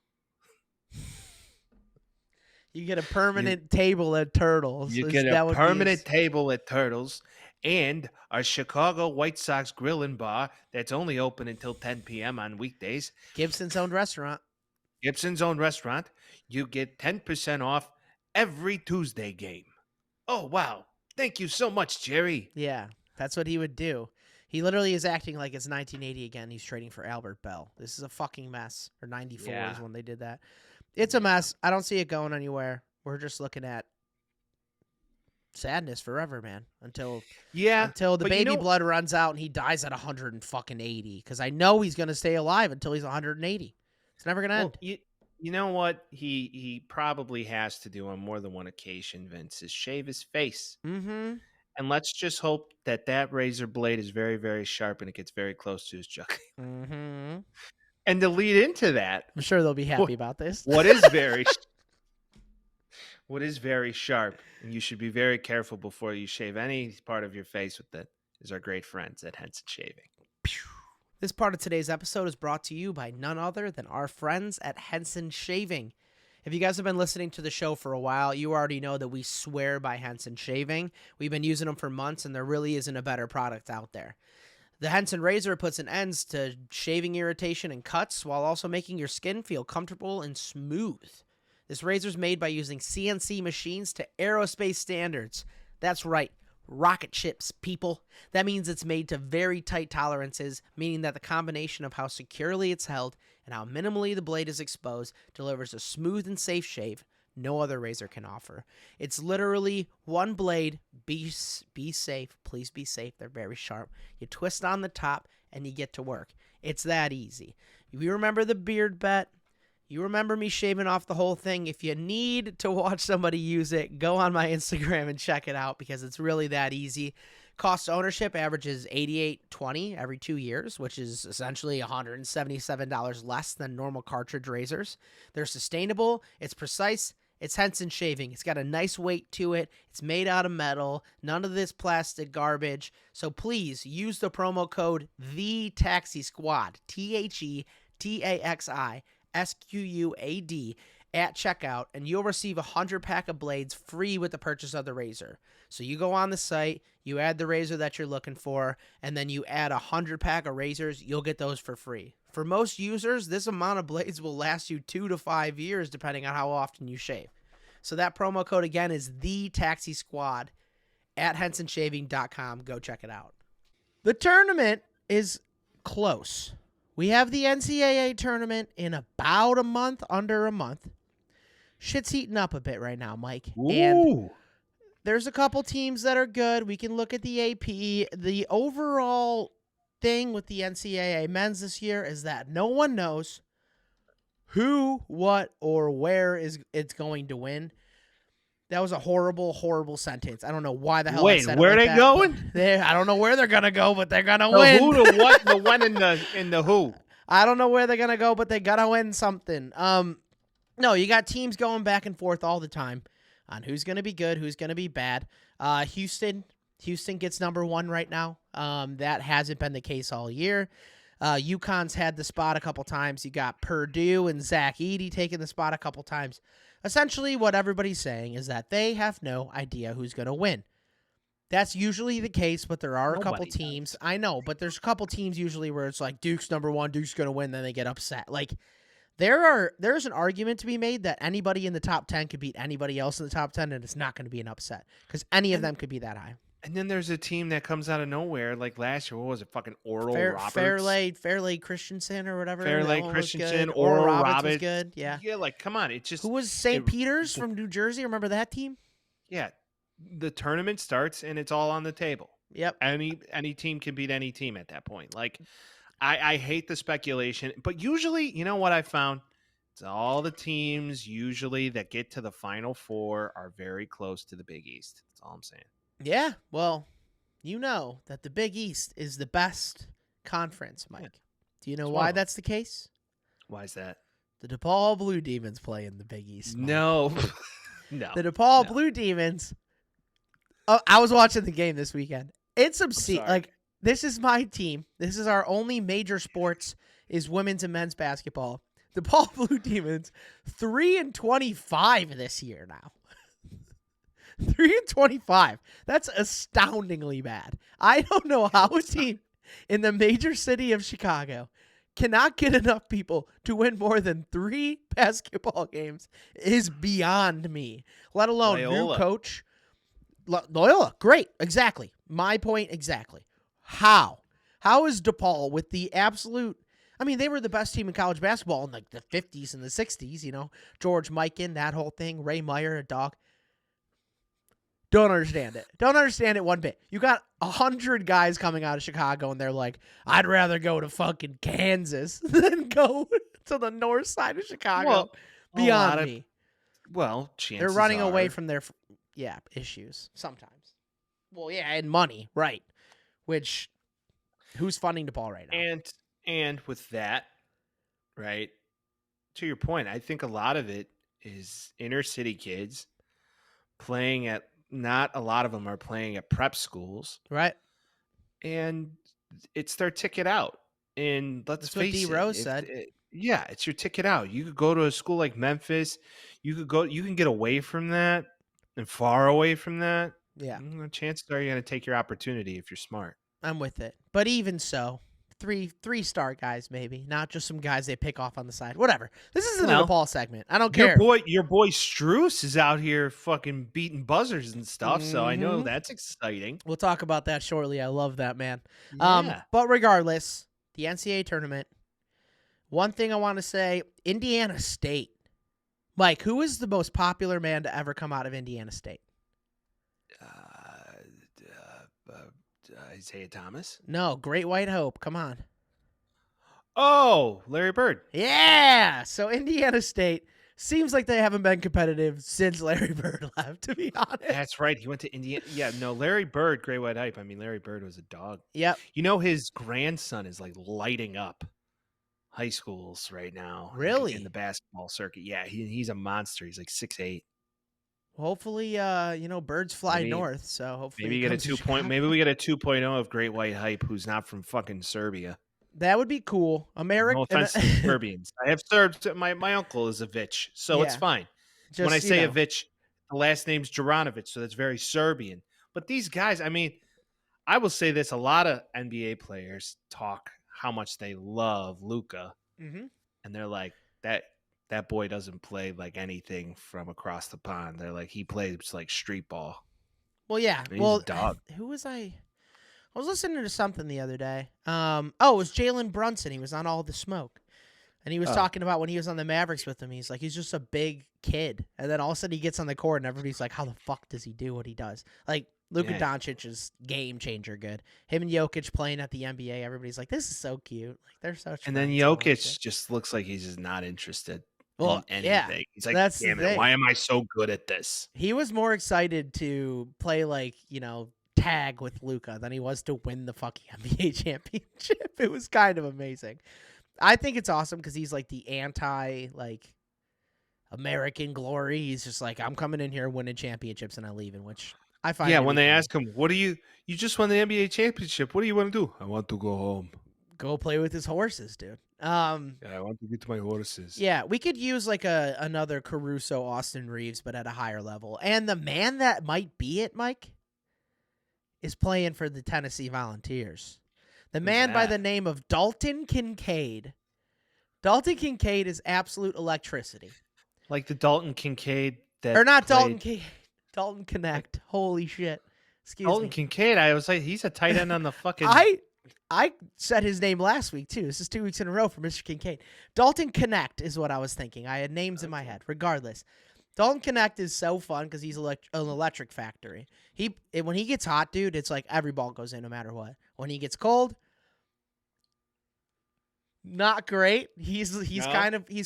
You get a permanent table at Turtles. You Is- get that a would be permanent his- table at Turtles and a Chicago White Sox grill and bar that's only open until 10 p.m. on weekdays. Gibson's owned restaurant. Gibson's own restaurant. You get 10% off every Tuesday game. Oh, wow. Thank you so much, Jerry. Yeah, that's what he would do. He literally is acting like it's 1980 again. He's trading for Albert Bell. This is a fucking mess. Or 94 Yeah. is when they did that. It's a mess. I don't see it going anywhere. We're just looking at sadness forever, man. Until Yeah. the but you baby know- blood runs out and he dies at 180. Because I know he's gonna stay alive until he's 180. It's never gonna Well, end. you know what he probably has to do on more than one occasion, Vince, is shave his face. Mm-hmm. And let's just hope that that razor blade is very, very sharp and it gets very close to his jugular. Mm-hmm. And to lead into that, I'm sure they'll be happy about this. what is very sharp, and you should be very careful before you shave any part of your face with it, is our great friends at Henson Shaving. This part of today's episode is brought to you by none other than our friends at Henson Shaving. If you guys have been listening to the show for a while, you already know that we swear by Henson Shaving. We've been using them for months, and there really isn't a better product out there. The Henson razor puts an end to shaving irritation and cuts while also making your skin feel comfortable and smooth. This razor is made by using CNC machines to aerospace standards. That's right, rocket ships, people. That means it's made to very tight tolerances, meaning that the combination of how securely it's held and how minimally the blade is exposed delivers a smooth and safe shave no other razor can offer. It's literally one blade. Be safe. Please be safe. They're very sharp. You twist on the top and you get to work. It's that easy. You remember the beard bet? You remember me shaving off the whole thing? If you need to watch somebody use it, go on my Instagram and check it out because it's really that easy. Cost of ownership averages $88.20 every 2 years, which is essentially $177 less than normal cartridge razors. They're sustainable. It's precise. It's Henson Shaving. It's got a nice weight to it. It's made out of metal. None of this plastic garbage. So please use the promo code THETAXISQUAD, THETAXISQUAD at checkout, and you'll receive a 100-pack of blades free with the purchase of the razor. So you go on the site, you add the razor that you're looking for, and then you add a 100-pack of razors, you'll get those for free. For most users, this amount of blades will last you 2 to 5 years depending on how often you shave. So that promo code again is TheTaxiSquad at HensonShaving.com. Go check it out. The tournament is close. We have the NCAA tournament in about a month, under a month. Shit's heating up a bit right now, Mike. And there's a couple teams that are good. We can look at the AP. The overall thing with the NCAA men's this year is that no one knows who, what, or where it's going to win. That was a horrible, horrible sentence. I don't know why the hell I said where it like they that, going? but I don't know where they're gonna go, but they're gonna The win. who, the what, the when, and the who. I don't know where they're gonna go, but they gotta win something. No, you got teams going back and forth all the time on who's gonna be good, who's gonna be bad. Houston gets number one right now. That hasn't been the case all year. UConn's had the spot a couple times. You got Purdue and Zach Edey taking the spot a couple times. Essentially, what everybody's saying is that they have no idea who's going to win. That's usually the case, but there are a couple Nobody teams. I know, but there's a couple teams usually where it's like Duke's number one, Duke's going to win, then they get upset. Like there's an argument to be made that anybody in the top 10 could beat anybody else in the top 10, and it's not going to be an upset because any of them could be that high. And then there's a team that comes out of nowhere, like last year. What was it? Fucking Oral Roberts. Fairleigh Christensen or whatever. Fairleigh That one was Christensen, good. Oral Roberts was Roberts. good. Yeah. Yeah, like, come on. It's just... Who was St. it- Peter's from New Jersey? Remember that team? Yeah. The tournament starts, and it's all on the table. Yep. Any team can beat any team at that point. Like, I hate the speculation. But usually, you know what I found? It's all the teams usually that get to the Final Four are very close to the Big East. That's all I'm saying. Yeah. Well, you know that the Big East is the best conference, Mike. Do you know It's one why of them. that's the case? Why is that? The DePaul Blue Demons play in the Big East. Mike. No. No. The DePaul No. Blue Demons. Oh, I was watching the game this weekend. It's obscene. sorry. Like, this is my team. This is our only major sports is women's and men's basketball. The DePaul Blue Demons, 3-25 this year now. 3-25. That's astoundingly bad. I don't know how a team in the major city of Chicago cannot get enough people to win more than 3 basketball games is beyond me. Let alone Loyola. new coach. Loyola, great. Exactly. My point exactly. How? How is DePaul with the absolute... I mean, they were the best team in college basketball in like the 50s and the 60s, you know. George Mikan, that whole thing. Ray Meyer, a dog. Don't understand it. Don't understand it one bit. You got 100 guys coming out of Chicago, and they're like, I'd rather go to fucking Kansas than go to the north side of Chicago. Well, Beyond me. Well, chances They're running away are- from their, issues sometimes. Well, yeah, and money, right. Which, who's funding DePaul right now? And with that, right, to your point, I think a lot of it is inner city kids playing at, not a lot of them are playing at prep schools, Right? and it's their ticket out. And let's That's what face D. it, Rose said. yeah, it's your ticket out. You could go to a school like Memphis. You can get away from that and far away from that. Yeah, Chances are you're going to take your opportunity if you're smart. I'm with it. But even so, three-star guys maybe, not just some guys they pick off on the side. Whatever. This isn't Well, a DePaul segment. I don't care. Your boy Strus is out here fucking beating buzzers and stuff, so I know Mhm. that's exciting. We'll talk about that shortly. I love that, man. Yeah. But regardless, the NCAA tournament. One thing I want to say, Indiana State. Mike, who is the most popular man to ever come out of Indiana State? Isaiah Thomas. No, Great White Hope. Come on. Oh, Larry Bird. Yeah. So Indiana State seems like they haven't been competitive since Larry Bird left, to be honest. That's right. He went to Indiana. Yeah, no, Larry Bird, Great White Hype. I mean, Larry Bird was a dog. Yep. You know, his grandson is like lighting up high schools right now. Really? In the basketball circuit. Yeah, he's a monster. He's like 6'8". Hopefully, birds fly Maybe- north. So hopefully, Maybe he you get a comes to 2 point. Chicago. Maybe we get a 2.0 of Great White Hype, who's not from fucking Serbia. That would be cool. No offense to Serbians. I have Serbs. My uncle is a Vich, so it's Yeah. fine. Just, When I say you a know, Vich, the last name's Juranovic, so that's very Serbian. But these guys, I mean, I will say this: a lot of NBA players talk how much they love Luka, mhm. and they're like that boy doesn't play like anything from across the pond. They're like he plays like street ball. Well, yeah. He's a Well, dog. who was I? I was listening to something the other day. It was Jalen Brunson. He was on All the Smoke. And he was Oh. talking about when he was on the Mavericks with him. He's like, he's just a big kid. And then all of a sudden he gets on the court and everybody's like, how the fuck does he do what he does? Like, Luka Yeah. Doncic is game changer good. Him and Jokic playing at the NBA, everybody's like, this is so cute. Like, they're such And then friends. I like Jokic it. just looks like he's just not interested Well, in yeah, anything. He's like, that's the damn it, thing. why am I so good at this? He was more excited to play like, tag with Luka than he was to win the fucking NBA championship. It was kind of amazing. I think it's awesome because he's like the anti American glory. He's just like, I'm coming in here winning championships and I'm leaving, which I find. Yeah, to when be they cool. ask him, "What do you just won the NBA championship? What do you want to do?" I want to go home. Go play with his horses, dude. Yeah, I want to get to my horses. Yeah, we could use like another Caruso, Austin Reeves, but at a higher level. And the man that might be it, Mike, is playing for the Tennessee Volunteers. The man by that? the name of Dalton Kincaid. Dalton Kincaid is absolute electricity. Like the Dalton Kincaid that Or not played- Dalton Kincaid. Dalton Connect. Holy shit. Excuse Dalton me. Kincaid. I was like, he's a tight end on the fucking. I said his name last week, too. This is 2 weeks in a row for Mr. Kincaid. Dalton Connect is what I was thinking. I had names in my head. Regardless. Dalton Connect is so fun because he's an electric factory. When he gets hot, dude, it's like every ball goes in no matter what. When he gets cold, not great. He's No?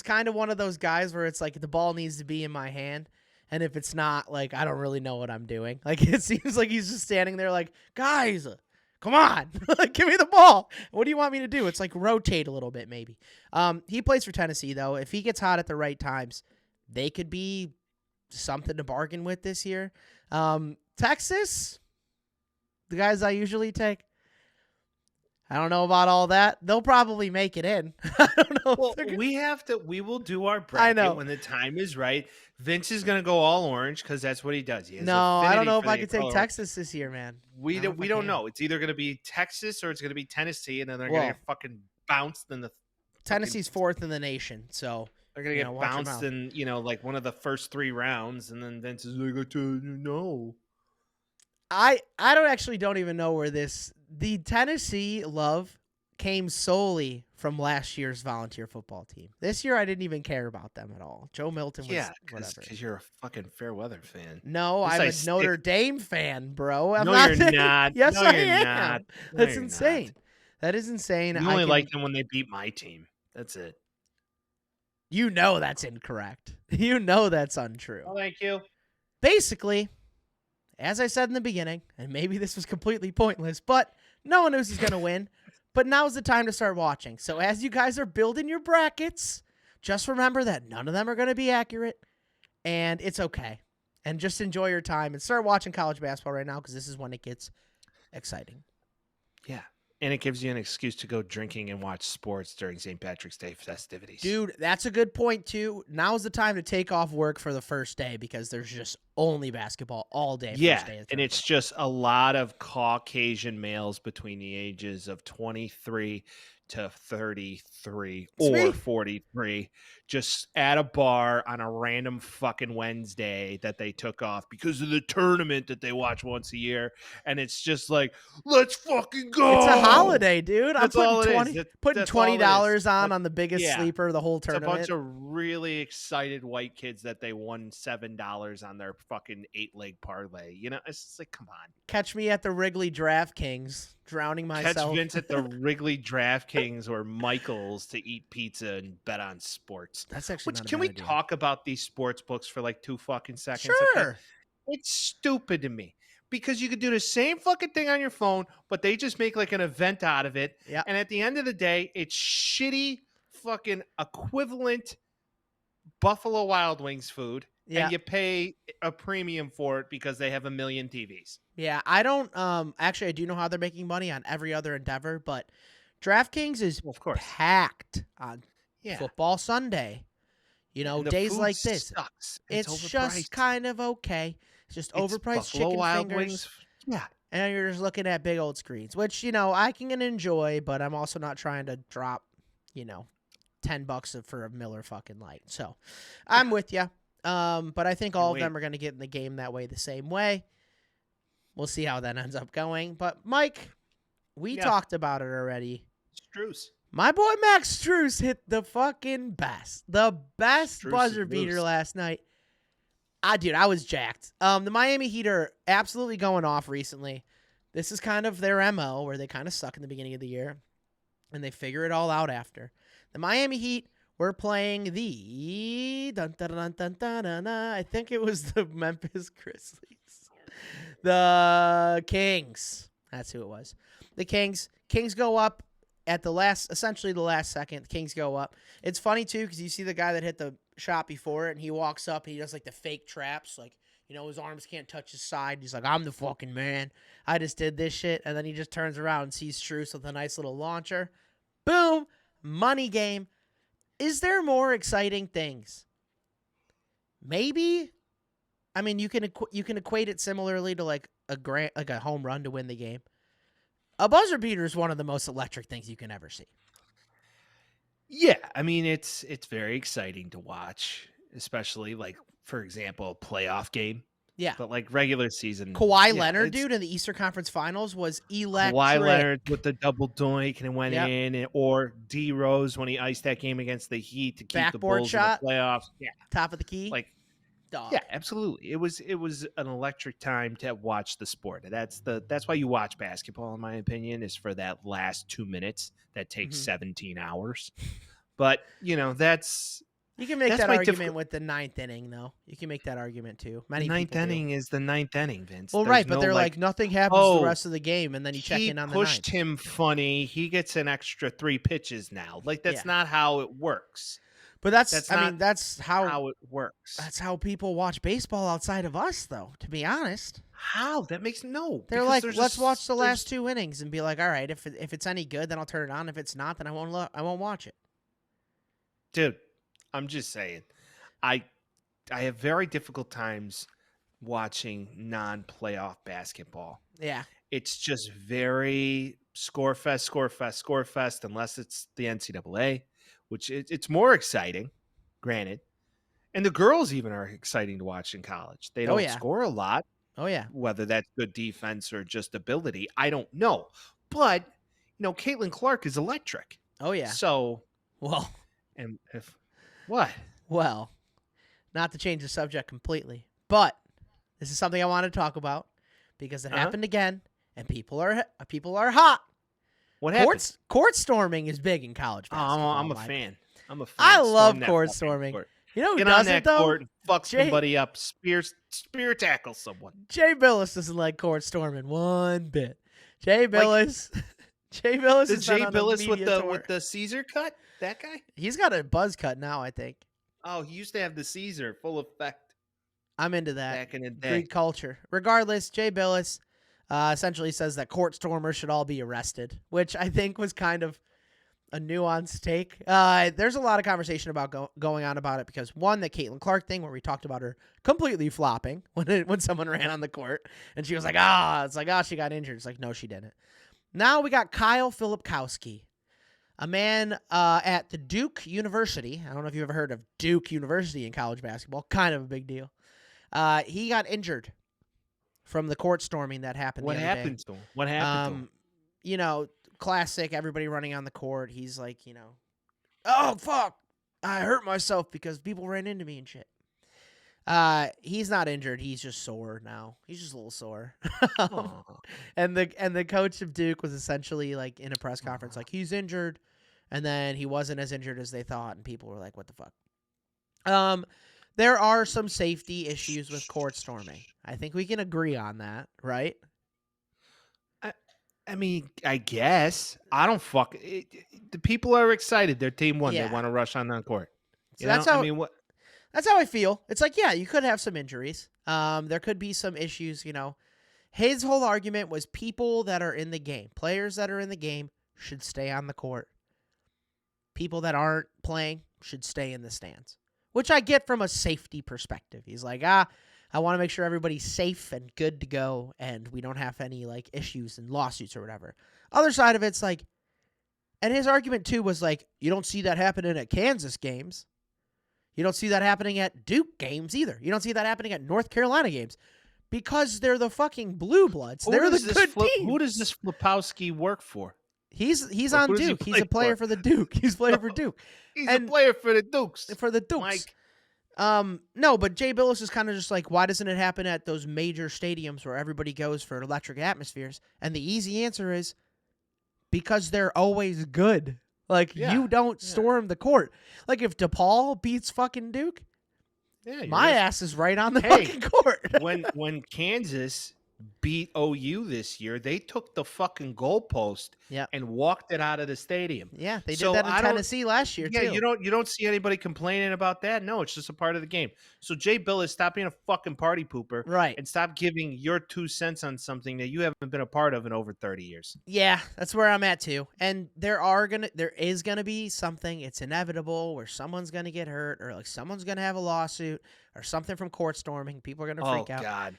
kind of one of those guys where it's like the ball needs to be in my hand, and if it's not, like I don't really know what I'm doing. Like it seems like he's just standing there like, guys, Come on, give me the ball. What do you want me to do? It's like rotate a little bit, maybe. He plays for Tennessee, though. If he gets hot at the right times, they could be something to bargain with this year. Texas, the guys I usually take, I don't know about all that. They'll probably make it in. I don't know. Well, we will do our bracket know. when the time is right. Vince is going to go all orange because that's what he does. He has No, I don't affinity know if for I the could take color. Texas this year, man. We I don't don't can. know. It's either going to be Texas or it's going to be Tennessee, and then they're going Well, to get fucking bounced in the. Tennessee's fourth in the nation, so They're going to get watch 'em bounced out. in like one of the first 3 rounds, and then Vince is like, no. I don't even know where the Tennessee love came solely from last year's volunteer football team. This year I didn't even care about them at all. Joe Milton was whatever. Because you're a fucking fair weather fan. No, I'm a Notre Dame fan, bro. I'm No, not you're not. Yes, No, I you're am. not. No, That's you're insane. not. That is insane. You only like them when they beat my team. That's it. You know that's incorrect. You know that's untrue. Oh, thank you. Basically, as I said in the beginning, and maybe this was completely pointless, but no one knows who's going to win. But now's the time to start watching. So as you guys are building your brackets, just remember that none of them are going to be accurate, and it's okay. And just enjoy your time and start watching college basketball right now because this is when it gets exciting. Yeah. And it gives you an excuse to go drinking and watch sports during St. Patrick's Day festivities. Dude, that's a good point, too. Now's the time to take off work for the first day because there's just only basketball all day. Yeah, first day of and it's just a lot of Caucasian males between the ages of 23 to 33 or me. 43 just at a bar on a random fucking Wednesday that they took off because of the tournament that they watch once a year. And it's just like, let's fucking go. It's a holiday, dude. That's I'm all it putting is. putting That's all it $20 is. on the biggest Yeah. sleeper of the whole It's a tournament. bunch of really excited white kids that they won $7 on their fucking 8-leg parlay. You know, it's just like, come on. Catch me at the Wrigley DraftKings, drowning myself. Catch Vince at the Wrigley DraftKings or Michael's to eat pizza and bet on sports. That's actually not a Can bad we idea. talk about these sports books for like 2 fucking seconds? Sure. Okay? It's stupid to me because you could do the same fucking thing on your phone, but they just make like an event out of it. Yeah. And at the end of the day, it's shitty fucking equivalent Buffalo Wild Wings food. Yeah. And you pay a premium for it because they have a million TVs. Yeah, I don't actually I do know how they're making money on every other endeavor, but DraftKings is Well, of course. packed on Yeah. football Sunday. You know, And the days food like this. sucks. It's just overpriced. kind of okay. It's just It's overpriced Buffalo chicken Wild fingers. Wings. Yeah. And you're just looking at big old screens, which, you know, I can enjoy, but I'm also not trying to drop, you know, $10 for a Miller fucking Light. So I'm with you. But I think all of them are going to get in the game that way the same way. We'll see how that ends up going. But, Mike, we talked about it already. Strus. My boy Max Strus hit the fucking best. The best Strus buzzer is beater loose. last night. Dude, I was jacked. The Miami Heat are absolutely going off recently. This is kind of their MO where they kind of suck in the beginning of the year and they figure it all out after. The Miami Heat were playing the I think it was the Memphis Grizzlies. The Kings. That's who it was. The Kings. Kings go up at essentially the last second. The Kings go up. It's funny too because you see the guy that hit the shot before it and he walks up and he does like the fake traps, like, you know, his arms can't touch his side. He's like, I'm the fucking man. I just did this shit. And then he just turns around and sees Strus with a nice little launcher. Boom. Money game. Is there more exciting things? Maybe. I mean, you can equate it similarly to like a home run to win the game. A buzzer beater is one of the most electric things you can ever see. Yeah, I mean it's very exciting to watch, especially like, for example, a playoff game. Yeah. But like regular season. Kawhi Leonard, dude, in the Eastern Conference Finals was electric. Kawhi Leonard with the double doink and it went Yep. in, or D Rose when he iced that game against the Heat to keep Backboard the Bulls shot. in the playoffs. Yeah, Top of the key. like Dog. yeah, absolutely. It was an electric time to watch the sport. That's why you watch basketball, in my opinion, is for that last 2 minutes that takes Mhm. 17 hours. But you know, that's You can make That's that my argument with the ninth inning, though. You can make that argument too. Many ninth people do. inning is the ninth inning, Vince. Well, There's right, but no, they're like nothing happens the rest of the game, and then you check in on the ninth. He pushed him funny. He gets an extra 3 pitches now. Like that's not how it works. But that's how it works. That's how people watch baseball outside of us, though. To be honest, how that makes no. They're like, let's watch the last 2 innings and be like, all right, if it's any good, then I'll turn it on. If it's not, then I won't watch it. Dude, I'm just saying, I have very difficult times watching non-playoff basketball. Yeah, it's just very score fest, unless it's the NCAA, which it's more exciting, granted. And the girls even are exciting to watch in college. They don't score a lot. Oh, yeah. Whether that's good defense or just ability, I don't know. But, Caitlin Clark is electric. Oh, yeah. So, well. And if, what? Well, not to change the subject completely, but this is something I want to talk about because it happened again, and people are hot. What happened? Court storming is big in college basketball. I'm a fan. I love court storming. You know who does it, though? Court and fuck somebody up, spear tackle someone. Jay Billis doesn't like court storming one bit. Jay Billis. Jay Billis is Jay Billis with tour. the Caesar cut? That guy? He's got a buzz cut now, I think. Oh, he used to have the Caesar full effect. I'm into that. Back in the day. Greek culture. Regardless, Jay Billis essentially says that court stormers should all be arrested, which I think was kind of a nuanced take. There's a lot of conversation about going on about it because, one, the Caitlin Clark thing where we talked about her completely flopping when someone ran on the court, and she was like, she got injured. It's like, no, she didn't. Now we got Kyle Filipkowski, a man at the Duke University. I don't know if you've ever heard of Duke University in college basketball. Kind of a big deal. He got injured from the court storming that happened the other day. What happened to him? Classic, everybody running on the court. He's like, oh, fuck, I hurt myself because people ran into me and shit. He's not injured. He's just sore now. He's just a little sore. And the coach of Duke was essentially like in a press conference, like he's injured, and then he wasn't as injured as they thought, and people were like, what the fuck? There are some safety issues with court storming. I think we can agree on that, right? I mean, I guess. I don't fuck it. The people are excited. Their team won. Yeah. They want to rush on the court. So that's how That's how I feel. It's like, yeah, you could have some injuries. There could be some issues, His whole argument was people that are in the game, players that are in the game should stay on the court. People that aren't playing should stay in the stands, which I get from a safety perspective. He's like, I want to make sure everybody's safe and good to go and we don't have any like issues and lawsuits or whatever. Other side of it's like, and his argument too was like, you don't see that happening at Kansas games. You don't see that happening at Duke games either. You don't see that happening at North Carolina games because they're the fucking blue bloods. They're the good team. Who does this Filipkowski work for? He's on Duke. He's a player for the Duke. He's playing for Duke. He's a player for the Dukes. For the Dukes. Mike. No, but Jay Billis is kind of just like, why doesn't it happen at those major stadiums where everybody goes for electric atmospheres? And the easy answer is because they're always good. Like, you don't storm the court. Like, if DePaul beats fucking Duke, my ass is right on the fucking court. when Kansas beat OU this year, they took the fucking goalpost and walked it out of the stadium. Yeah, they did that in Tennessee last year, too. You don't see anybody complaining about that. No, it's just a part of the game. So Jay Billis, stop being a fucking party pooper. Right. And stop giving your 2 cents on something that you haven't been a part of in over 30 years. Yeah, that's where I'm at, too. And there is gonna be something, it's inevitable, where someone's gonna get hurt or like someone's gonna have a lawsuit or something from court storming. People are gonna freak out. Oh, God.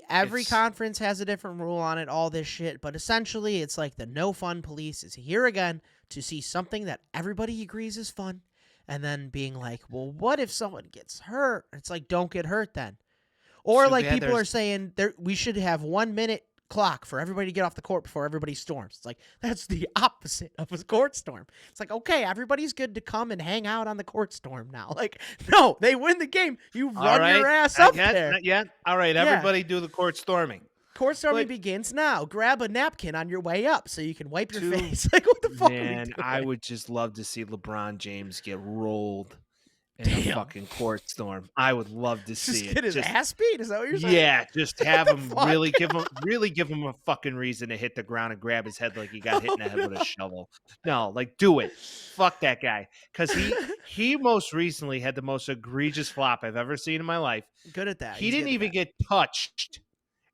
Every conference has a different rule on it, all this shit, but essentially it's like the no fun police is here again to see something that everybody agrees is fun and then being like, well, what if someone gets hurt? It's like, don't get hurt then. Or like people are saying we should have 1 minute clock for everybody to get off the court before everybody storms. It's like, that's the opposite of a court storm. It's like, okay, everybody's good to come and hang out on the court storm now. Like, no, they win the game. You run your ass up there. Not yet. All right, everybody do the court storming. Court storming begins now. Grab a napkin on your way up so you can wipe your face. Like, what the fuck are we doing? I would just love to see LeBron James get rolled in a fucking court storm. I would love to see Just it. get his ass beat? Is that what you're saying? Yeah, just have the him fuck? really give him a fucking reason to hit the ground and grab his head like he got hit in the head with a shovel. No, like do it. Fuck that guy. Because he most recently had the most egregious flop I've ever seen in my life. Good at that. He He's didn't good at even that. get touched,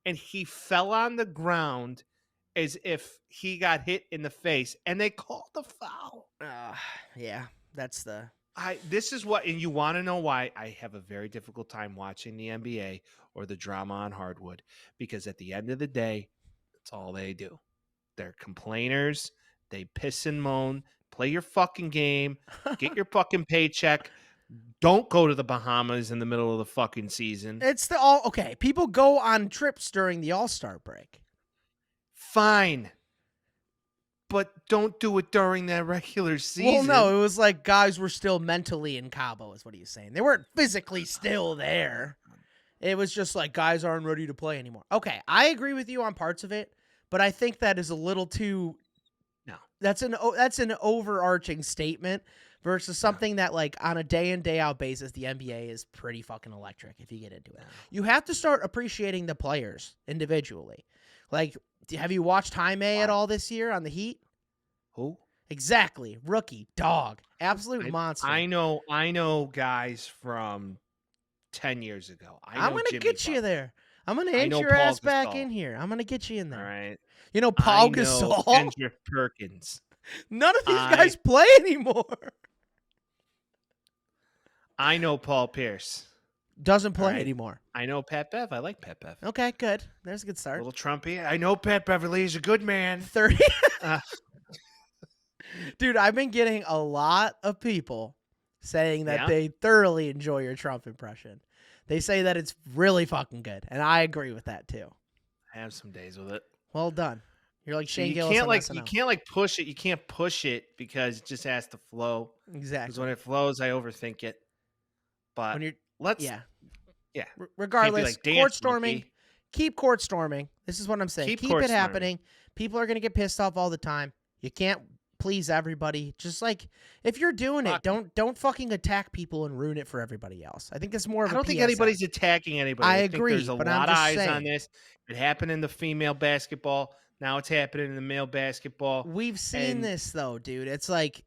and he fell on the ground as if he got hit in the face, and they called the foul. Yeah, that's the. This is what, and you want to know why I have a very difficult time watching the NBA or the drama on hardwood, because at the end of the day, that's all they do. They're complainers. They piss and moan. Play your fucking game. Get your fucking paycheck. Don't go to the Bahamas in the middle of the fucking season. It's the all okay. People go on trips during the All-Star break. Fine. But don't do it during that regular season. Well, no, it was like guys were still mentally in Cabo, is what he's saying. They weren't physically still there. It was just like guys aren't ready to play anymore. Okay, I agree with you on parts of it, but I think that is a little too. No, that's an overarching statement versus something that like on a day in day out basis, the NBA is pretty fucking electric. If you get into it, you have to start appreciating the players individually. Like, have you watched Jaime at all this year on the Heat? Who? Exactly. Rookie. Dog. Absolute monster. I know guys from 10 years ago. I'm going to get you there. I'm going to inch your Paul ass back Gasol. in here. I'm going to get you in there. All right. You know Paul I know Gasol? Kendrick Perkins. None of these guys play anymore. I know Paul Pierce. Doesn't play Right. anymore. I know Pat Bev. I like Pat Bev. Okay, good. There's a good A start. little Trumpy. I know Pat Beverly is a good man. 30. Uh, Dude, I've been getting a lot of people saying that Yeah? they thoroughly enjoy your Trump impression. They say that it's really fucking good, and I agree with that too. I have some days with it. Well done. You're like Shane You Gillis can't on like SNL. you can't like push it. You can't push it because it just has to flow. Because Exactly. when it flows, I overthink it. But When you're let's yeah. yeah. Regardless, like, dance court storming. monkey. Keep court storming. This is what I'm saying. Keep Keep court it storming. happening. People are gonna get pissed off all the time. You can't please everybody. Just like if you're doing it, don't fucking attack people and ruin it for everybody else. I think that's more of I a don't think PSA. anybody's attacking anybody. I think agree, there's a but I'm lot of just eyes saying. on this. It happened in the female basketball. Now it's happening in the male basketball. We've seen And- this though, dude. It's like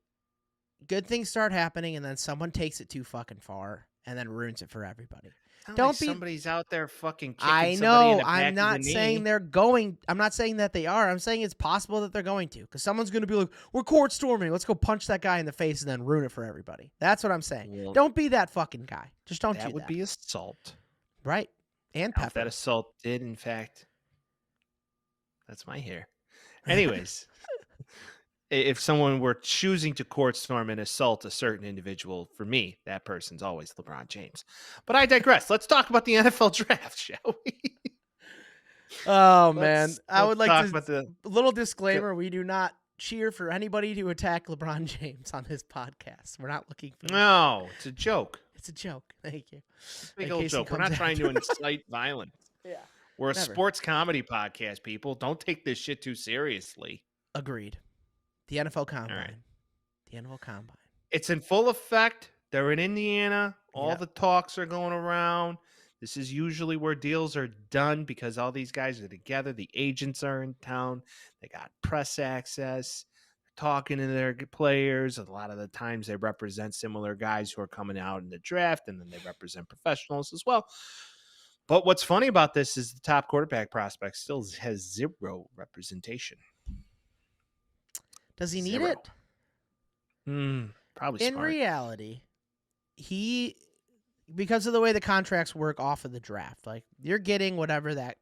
good things start happening and then someone takes it too fucking far and then ruins it for everybody. It's not don't like be- somebody's out there fucking kicking I somebody in know. the back I'm of not the saying knee. they're going. I'm not saying that they are. I'm saying it's possible that they're going to because someone's going to be like, we're court storming. Let's go punch that guy in the face and then ruin it for everybody. That's what I'm saying. Well, Don't be that fucking guy. Just don't that do would that. be assault. Right. And Now, if pepper. that assault did, in fact, that's my hair. Anyways, if someone were choosing to court storm and assault a certain individual, for me, that person's always LeBron James. But I digress. Let's talk about the NFL draft, shall we? Oh, man. Let's I would like talk to. about the. Little disclaimer: we do not cheer for anybody to attack LeBron James on this podcast. We're not looking for. No, it's a joke. It's a joke. Thank you. Big In old case he joke. We're comes not trying to after us. incite violence. Yeah. We're a Never. sports comedy podcast, people. Don't take this shit too seriously. Agreed. The NFL Combine. right. The NFL Combine. It's in full effect. They're in Indiana. All Yep. the talks are going around. This is usually where deals are done because all these guys are together. The agents are in town. They got press access. Talking to their players. A lot of the times they represent similar guys who are coming out in the draft, and then they represent professionals as well. But what's funny about this is the top quarterback prospect still has zero representation. Does he need Zero. it? Probably In smart. reality, because of the way the contracts work off of the draft, like you're getting whatever that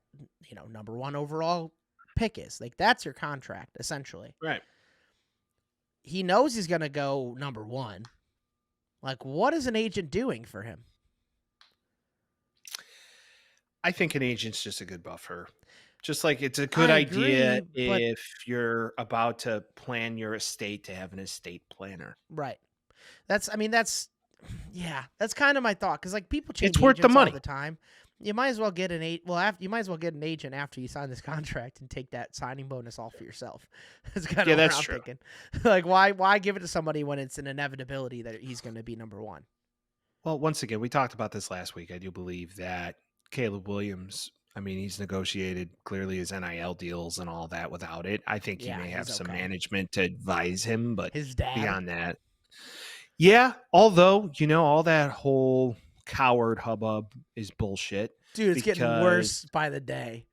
number one overall pick is. Like that's your contract essentially. Right. He knows he's gonna go number one. Like, what is an agent doing for him? I think an agent's just a good buffer. Just like it's a good I idea agree, but- if you're about to plan your estate to have an estate planner. Right. That's kind of my thought because like people change It's worth the agents money. all the time. You might as well get an you might as well get an agent after you sign this contract and take that signing bonus all for yourself. That's kind of Yeah, what that's I'm true. thinking. Like why give it to somebody when it's an inevitability that he's going to be number one? Well, once again, we talked about this last week. I do believe that Caleb Williams, I mean, he's negotiated clearly his NIL deals and all that without it. I think he Yeah, may have he's some okay. management to advise him, but His dad. beyond that. Yeah, although, all that whole coward hubbub is bullshit. Dude, it's getting worse by the day.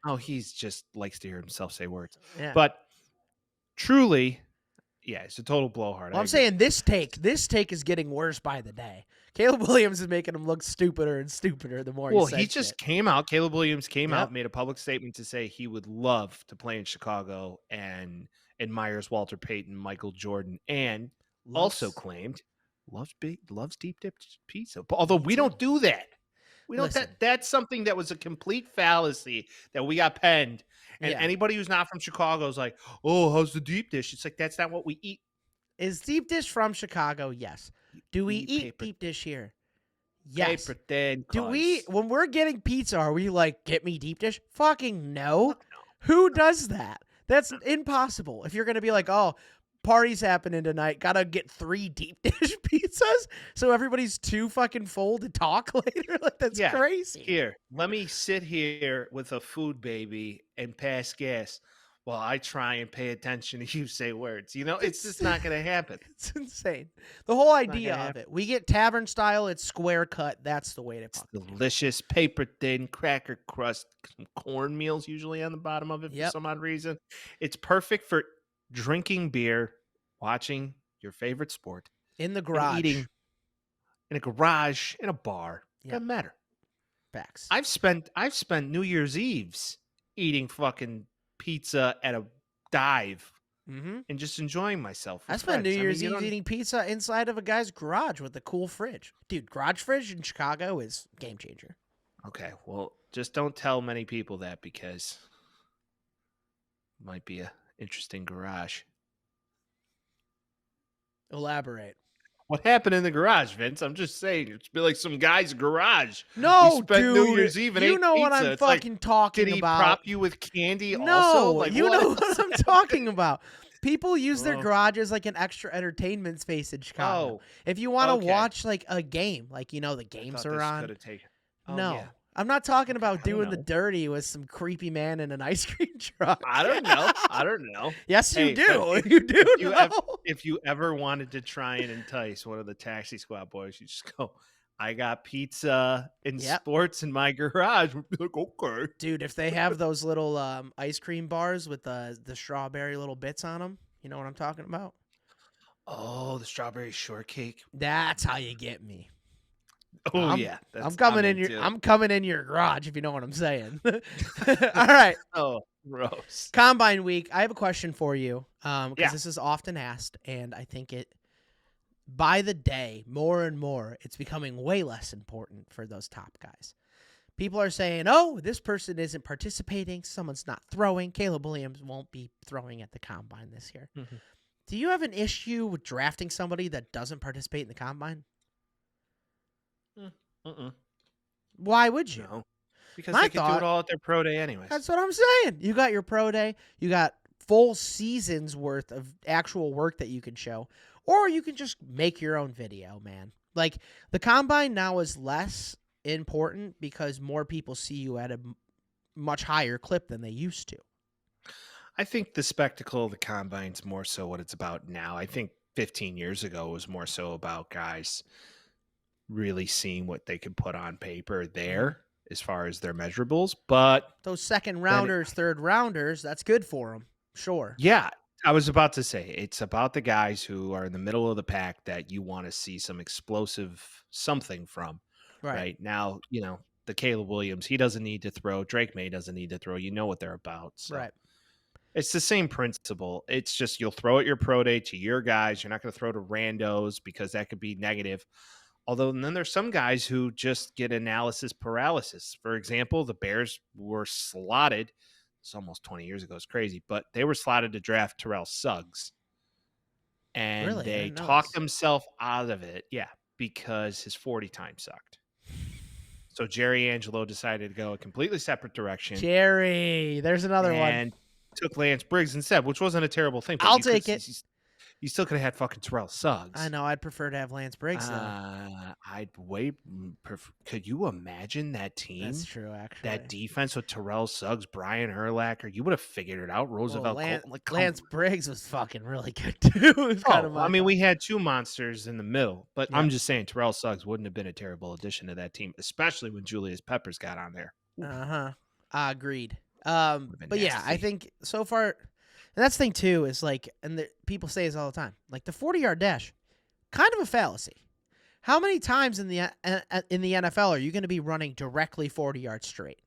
Oh, he's just likes to hear himself say words. Yeah. But truly, yeah, it's a total blowhard. Well, I'm saying this take is getting worse by the day. Caleb Williams is making him look stupider and stupider the more he just shit. came out. Caleb Williams came out, made a public statement to say he would love to play in Chicago and admires Walter Payton, Michael Jordan, and also claimed loves deep dipped pizza. Although we don't do that. We don't. That's something that was a complete fallacy that we got penned. And anybody who's not from Chicago is like, oh, how's the deep dish? It's like, that's not what we eat. Is deep dish from Chicago? Yes. Do we eat deep dish here? Yes. Paper thin. Do we, when we're getting pizza, are we like, get me deep dish? Fucking no. Who does that? That's impossible. If you're going to be like, oh, party's happening tonight, gotta get 3 deep dish pizzas so everybody's too fucking full to talk later. Like, that's crazy. Here, let me sit here with a food baby and pass gas while I try and pay attention to you say words. It's just not going to happen. It's insane. The whole idea of it. We get tavern style, it's square cut. That's the way to fuck. Delicious, paper thin, cracker crust, some cornmeal's usually on the bottom of it for some odd reason. It's perfect for drinking beer, watching your favorite sport. In the garage. Eating in a garage, in a bar. Doesn't matter. Facts. I've spent New Year's Eves eating fucking pizza at a dive and just enjoying myself. I spent New Year's Eve eating pizza inside of a guy's garage with a cool fridge. Dude, garage fridge in Chicago is game changer. Okay, well, just don't tell many people that because it might be a interesting garage. Elaborate. What happened in the garage, Vince? I'm just saying. It's been like some guy's garage. No, we spent dude. New Year's Eve and you ate know what pizza. I'm It's fucking talking did he about. prop you with candy no, also? Like, you know what I'm talking about. People use their Oh. garage as like an extra entertainment space in Chicago. Oh, if you want to okay. watch like a game, like the games are on. No. Yeah. I'm not talking about I don't doing the know. dirty with some creepy man in an ice cream truck. I don't know. Yes, you Hey, do. but You do you know. If you ever wanted to try and entice one of the Taxi Squad boys, you just go, I got pizza and sports in my garage. We'd be like, okay. Dude, if they have those little ice cream bars with the strawberry little bits on them, you know what I'm talking about? Oh, the strawberry shortcake. That's how you get me. Oh, yeah. I'm coming in your garage, if you know what I'm saying. All right. Oh, gross. Combine week. I have a question for you because this is often asked, and I think by the day, more and more, it's becoming way less important for those top guys. People are saying, oh, this person isn't participating. Someone's not throwing. Caleb Williams won't be throwing at the combine this year. Mm-hmm. Do you have an issue with drafting somebody that doesn't participate in the combine? Why would you? No. Because they can do it all at their pro day anyways. That's what I'm saying. You got your pro day. You got full season's worth of actual work that you can show. Or you can just make your own video, man. Like, the combine now is less important because more people see you at a much higher clip than they used to. I think the spectacle of the combine's more so what it's about now. I think 15 years ago it was more so about guys really seeing what they could put on paper there as far as their measurables. But those second rounders, third rounders, that's good for them. Sure. Yeah. I was about to say, it's about the guys who are in the middle of the pack that you want to see some explosive something from. Right. Now, the Caleb Williams, he doesn't need to throw. Drake May doesn't need to throw. You know what they're about. So. Right. It's the same principle. It's just you'll throw at your pro day to your guys. You're not going to throw to randos because that could be negative. Although then there's some guys who just get analysis paralysis. For example, the Bears were slotted. It's almost 20 years ago. It's crazy. But they were slotted to draft Terrell Suggs. And they talked themselves out of it. Yeah, because his 40 time sucked. So Jerry Angelo decided to go a completely separate direction. Jerry, there's another one. And took Lance Briggs instead, which wasn't a terrible thing. I'll take it. You still could have had fucking Terrell Suggs. I know. I'd prefer to have Lance Briggs, though. Could you imagine that team? That's true, actually. That defense with Terrell Suggs, Brian Urlacher, you would have figured it out. Roosevelt, Well, Colton, come Lance Briggs was fucking really good, too. It was kind of I mean, we had two monsters in the middle, but Yeah. I'm just saying Terrell Suggs wouldn't have been a terrible addition to that team, especially when Julius Peppers got on there. Uh-huh. Agreed. been But yeah, I nasty. think so far, and that's the thing too, is like, and people say this all the time, like the 40-yard dash, kind of a fallacy. How many times in the NFL are you going to be running directly 40 yards straight?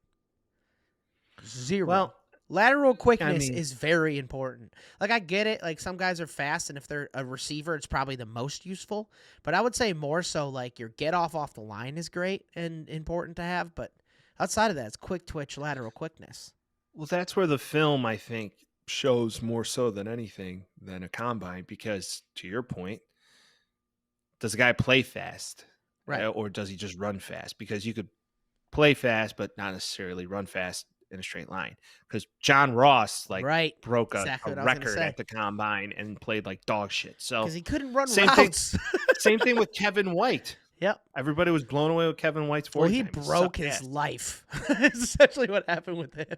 Zero. Well, lateral quickness mean- is very important. Like, I get it. Like, some guys are fast, and if they're a receiver, it's probably the most useful. But I would say more so, like, your get off the line is great and important to have. But outside of that, it's quick twitch, lateral quickness. Well, that's where the film, I think, shows more so than anything than a combine because, to your point, does a guy play fast? Right. Or does he just run fast? Because you could play fast but not necessarily run fast in a straight line. Because John Ross, Right. broke Exactly a what I was gonna record say. at the combine and played like dog shit. So Because he couldn't run same thing- routes. same thing with Kevin White. Yep. Everybody was blown away with Kevin White's 40 Well, he time. broke sucked his ass. life. It's essentially what happened with him.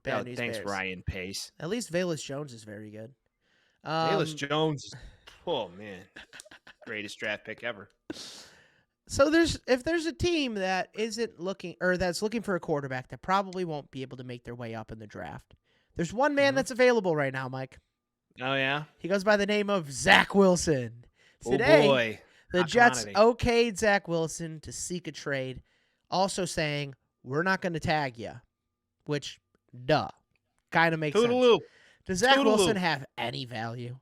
Bad news Thanks, bears. Ryan Pace. At least Velus Jones is very good. Bayless Jones, oh man, greatest draft pick ever. So if there's a team that isn't looking or that's looking for a quarterback that probably won't be able to make their way up in the draft, there's one man Mhm. that's available right now, Mike. Oh yeah, He goes by the name of Zach Wilson. oh Today, boy. the hot Jets commodity. okayed Zach Wilson to seek a trade, also saying we're not going to tag you, which kind of makes sense. Toodaloo. Does Zach Toodaloo. Wilson have any value?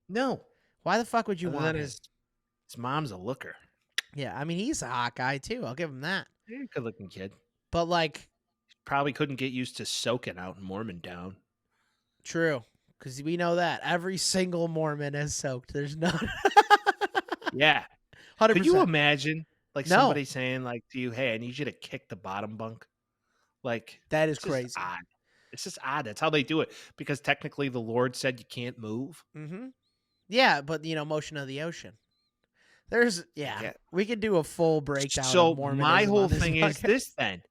No, Why the fuck would you other want than him? his mom's a looker. Yeah, I mean, he's a hot guy too. I'll give him that. He's a good looking kid. But like, Probably couldn't get used to soaking out in Mormontown. true, because we know that every single Mormon is soaked. There's none. Yeah. 100%. Could you imagine No. somebody saying to you, "Hey, I need you to kick the bottom bunk"? That is it's just crazy. odd. It's just odd. That's how they do it because technically the Lord said you can't move. Mm-hmm. Yeah, but motion of the ocean. There's Yeah. we could do a full breakdown. So of Mormonism my whole on this thing is podcast. this then.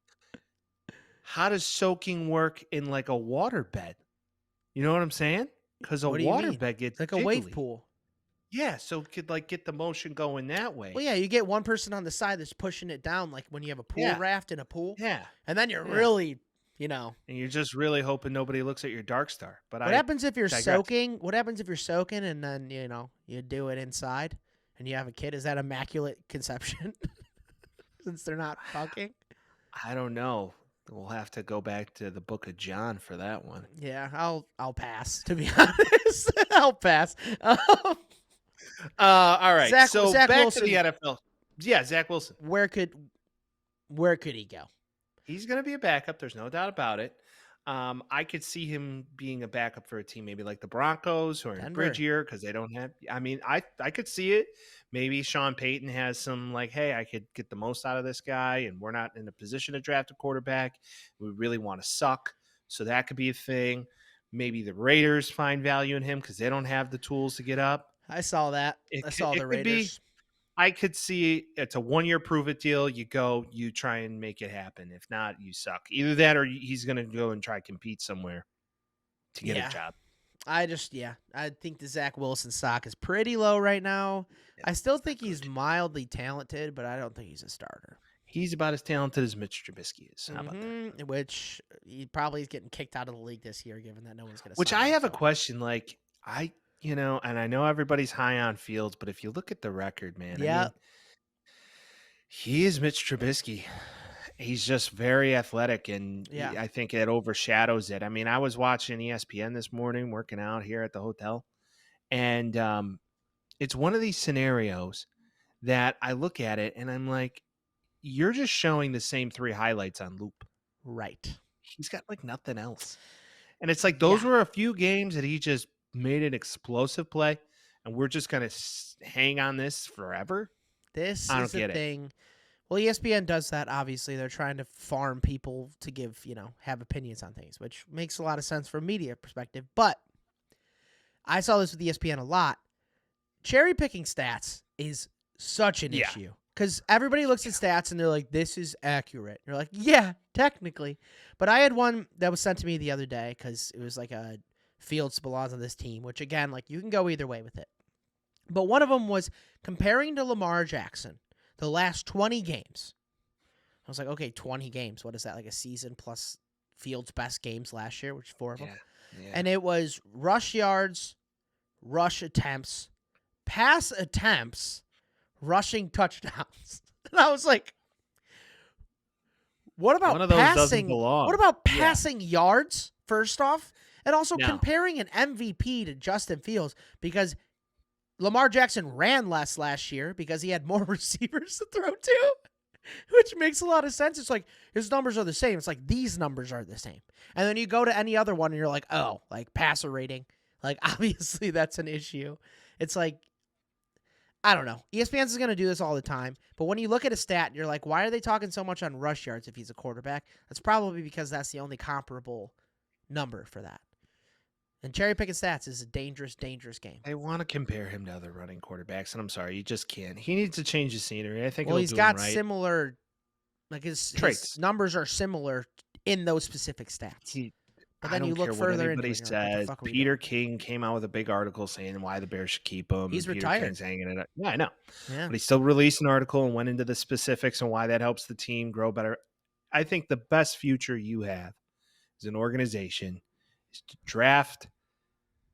How does soaking work in like a water bed? You know what I'm saying? Because a What do you water mean? bed gets like a wave jiggly. pool. Yeah, so it could get the motion going that way. Well, yeah, you get one person on the side that's pushing it down, like when you have a pool Yeah. raft in a pool, Yeah. and then you're Yeah. really, And you're just really hoping nobody looks at your dark star. But What happens if you're digress. soaking? What happens if you're soaking and then you do it inside and you have a kid? Is that immaculate conception? Since they're not fucking. I don't know. We'll have to go back to the book of John for that one. Yeah, I'll pass. To be honest, I'll pass. All right. Zach back Wilson. to the NFL. Yeah, Zach Wilson. Where could he go? He's going to be a backup. There's no doubt about it. I could see him being a backup for a team maybe like the Broncos or in Denver. bridge year because they don't have. I mean, I could see it. Maybe Sean Payton has some hey, I could get the most out of this guy, and we're not in a position to draft a quarterback. We really want to suck, so that could be a thing. Maybe the Raiders find value in him because they don't have the tools to get up. I saw that. It I could- saw it the could be- Raiders. I could see it's a 1-year prove it deal. You go, you try and make it happen. If not, you suck. Either that or he's going to go and try to compete somewhere to get Yeah. a job. I think the Zach Wilson stock is pretty low right now. I still think he's mildly talented, but I don't think he's a starter. He's about as talented as Mitch Trubisky is. How about that? Mhm, which he probably is getting kicked out of the league this year, given that no one's going to. Which I have a question. And I know everybody's high on Fields, but if you look at the record, man, Yeah. I mean, he is Mitch Trubisky. He's just very athletic, and Yeah. I think it overshadows it. I mean, I was watching ESPN this morning, working out here at the hotel, and it's one of these scenarios that I look at it and I'm like, you're just showing the same 3 highlights on loop. Right. He's got nothing else. And it's those Yeah. were a few games that he just made an explosive play, and we're just going to hang on this forever. This I is don't the get it. thing. Well, ESPN does that. Obviously, they're trying to farm people to give, have opinions on things, which makes a lot of sense from a media perspective. But I saw this with ESPN a lot. Cherry picking stats is such an issue because everybody looks at stats and they're like, this is accurate. You're like, yeah, technically. But I had one that was sent to me the other day because it was like a Fields belongs on this team, which again, like you can go either way with it. But one of them was comparing to Lamar Jackson, the last 20 games. I was like, okay, 20 games. What is that? Like a season plus Fields' best games last year, which is 4 of them. Yeah. And it was rush yards, rush attempts, pass attempts, rushing touchdowns. And I was like, what about One of those doesn't passing? belong. What about passing yards, first off? And also No. comparing an MVP to Justin Fields because Lamar Jackson ran less last year because he had more receivers to throw to, which makes a lot of sense. It's like his numbers are the same. It's like these numbers are the same. And then you go to any other one and you're like, oh, like passer rating. Like, obviously that's an issue. It's like, I don't know. ESPN is going to do this all the time. But when you look at a stat, you're like, why are they talking so much on rush yards if he's a quarterback? That's probably because that's the only comparable number for that. And cherry picking stats is a dangerous, dangerous game. They want to compare him to other running quarterbacks, and I'm sorry, you just can't. He needs to change his scenery. I think. Well, it'll he's do got him right. similar, like his Traits. numbers are similar in those specific stats. But then I you don't look care further what into anybody it, and you're like, what the says. fuck are we Peter doing? King came out with a big article saying why the Bears should keep him. He's and Peter retired. King's hanging it up. Yeah, I know. Yeah. But he still released an article and went into the specifics and why that helps the team grow better. I think the best future you have as an organization is to draft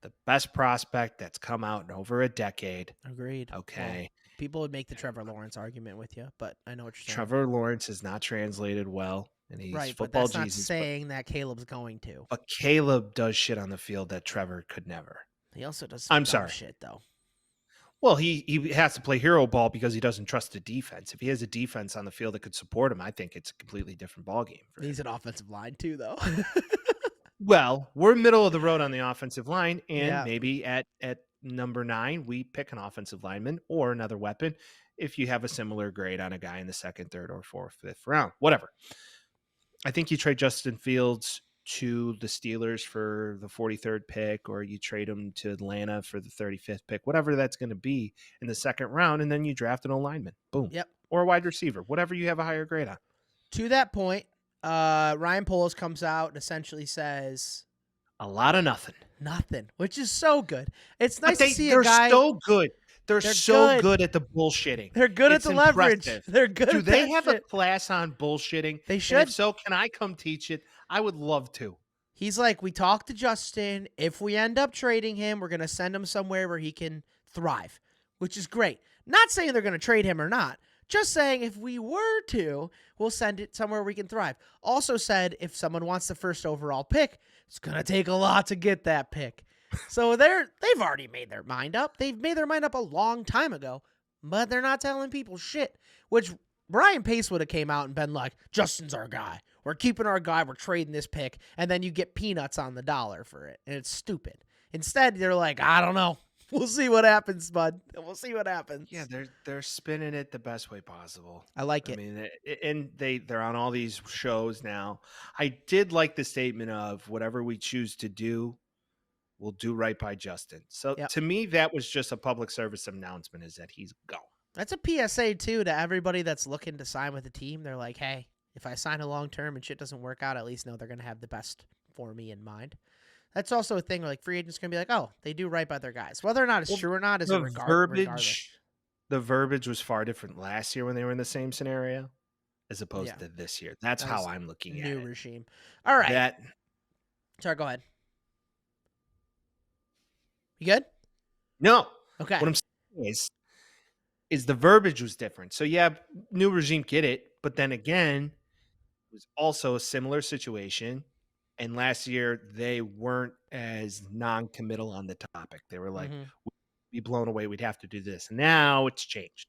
the best prospect that's come out in over a decade. Agreed. Okay. Well, people would make the Trevor Lawrence argument with you, but I know what you're saying. Trevor Lawrence is not translated well, and he's right, but football that's not Jesus. saying that Caleb's going to. But Caleb does shit on the field that Trevor could never. He also does some I'm dumb sorry. shit, though. Well, he has to play hero ball because he doesn't trust the defense. If he has a defense on the field that could support him, I think it's a completely different ballgame. He's an offensive line, too, though. Well, we're middle of the road on the offensive line, and Yeah. maybe at number 9, we pick an offensive lineman or another weapon if you have a similar grade on a guy in the 2nd, 3rd, or 4th, 5th round, whatever. I think you trade Justin Fields to the Steelers for the 43rd pick, or you trade him to Atlanta for the 35th pick, whatever that's going to be in the 2nd round, and then you draft an O-lineman. Boom. Yep. Or a wide receiver, whatever you have a higher grade on. To that point, Ryan Poles comes out and essentially says A lot of nothing. nothing, which is so good. It's nice But to see they're a guy. so good. They're good. so good at the bullshitting. They're good It's at the leverage. impressive. They're good Do at they that have shit. a class on bullshitting? They And should. if so, can I come teach it? I would love to. He's like, we talked to Justin. If we end up trading him, we're going to send him somewhere where he can thrive, which is great. Not saying they're going to trade him or not. Just saying if we were to, we'll send it somewhere we can thrive. Also said if someone wants the first overall pick, it's going to take a lot to get that pick. So they've already made their mind up. They've made their mind up a long time ago, but they're not telling people shit, which Brian Pace would have came out and been like, Justin's our guy. We're keeping our guy. We're trading this pick. And then you get peanuts on the dollar for it. And it's stupid. Instead, they're like, I don't know. We'll see what happens, bud. We'll see what happens. Yeah, they're spinning it the best way possible. I like I it. mean, and they're on all these shows now. I did like the statement of whatever we choose to do, we'll do right by Justin. So Yep. to me, that was just a public service announcement is that he's gone. That's a PSA, too, to everybody that's looking to sign with a team. They're like, hey, if I sign a long-term and shit doesn't work out, at least know they're going to have the best for me in mind. That's also a thing where, like, free agents going to be like, oh, they do right by their guys. Whether or not it's true or not is a regardless. The verbiage was far different last year when they were in the same scenario as opposed to this year. That's That how was I'm looking at New it. regime. All right. That Sorry, go ahead. You good? no. Okay. What I'm saying is the verbiage was different. So yeah, new regime, get it. But then again, it was also a similar situation. And last year they weren't as non-committal on the topic. They were like, Mhm. we'd be blown away. We'd have to do this. And now it's changed.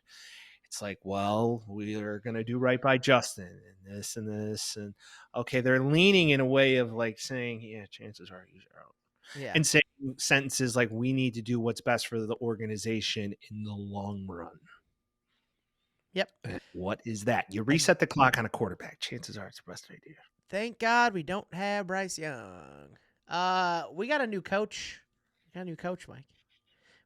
It's like, well, we are going to do right by Justin and this and this. And okay, they're leaning in a way of like saying, yeah, chances are he's out. Yeah. And saying sentences like we need to do what's best for the organization in the long run. Yep. And what is that? You reset the clock on a quarterback. Chances are it's the best idea. Thank God we don't have Bryce Young. We got a new coach. got a new coach, Mike.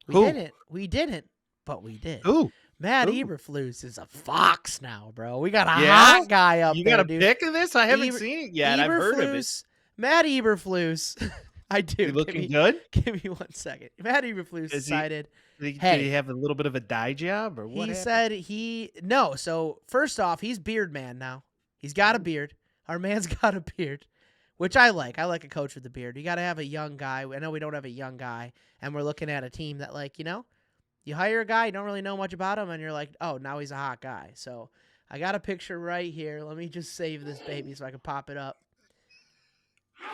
Who? We didn't, but we did. Ooh. Matt Who? Eberflus is a Fox now, bro. We got a Yeah? hot guy up You there, got a dude. pick of this? I haven't Eber- seen it yet. I've heard of it. Eberflus, Matt Eberflus. I do. You looking good? Give me 1 second. Matt Eberflus decided. Did Hey. he have a little bit of a dye job or what? He happened? said no. So first off, he's beard man now. He's got a beard. Our man's got a beard, which I like. I like a coach with a beard. You got to have a young guy. I know we don't have a young guy, and we're looking at a team that, like, you hire a guy, you don't really know much about him, and you're like, oh, now he's a hot guy. So I got a picture right here. Let me just save this baby so I can pop it up.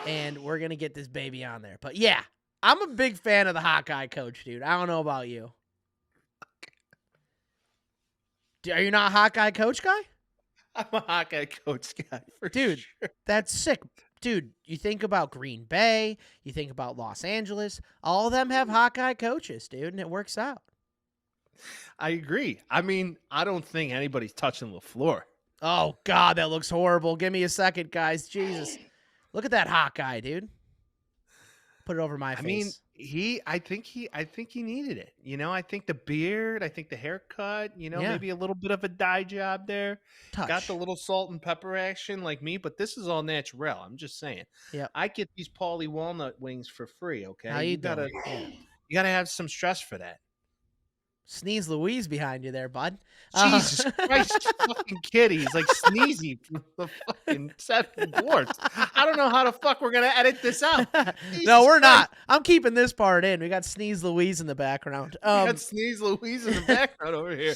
And we're going to get this baby on there. But yeah, I'm a big fan of the hot guy coach, dude. I don't know about you. Are you not a hot guy coach guy? I'm a hot guy coach guy for Dude, sure. That's sick. Dude, you think about Green Bay, you think about Los Angeles, all of them have hot guy coaches, dude, and it works out. I agree. I mean, I don't think anybody's touching LaFleur. Oh, God, that looks horrible. Give me a second, guys. Jesus. Look at that hot guy, dude. Put it over my face. I mean, I think he needed it. I think the beard, I think the haircut, Yeah. maybe a little bit of a dye job there. touch. Got the little salt and pepper action like me, but this is all natural. I'm just saying. Yep. I get these Paulie walnut wings for free, okay? How you gotta doing? Yeah. you gotta have some stress for that. Sneeze Louise behind you there, bud. Jesus Christ, fucking kid. He's like Sneezy from the fucking Seven Dwarfs. I don't know how the fuck we're gonna edit this out. No, Jesus we're Christ. not. I'm keeping this part in. We got Sneeze Louise in the background. We got Sneeze Louise in the background over here.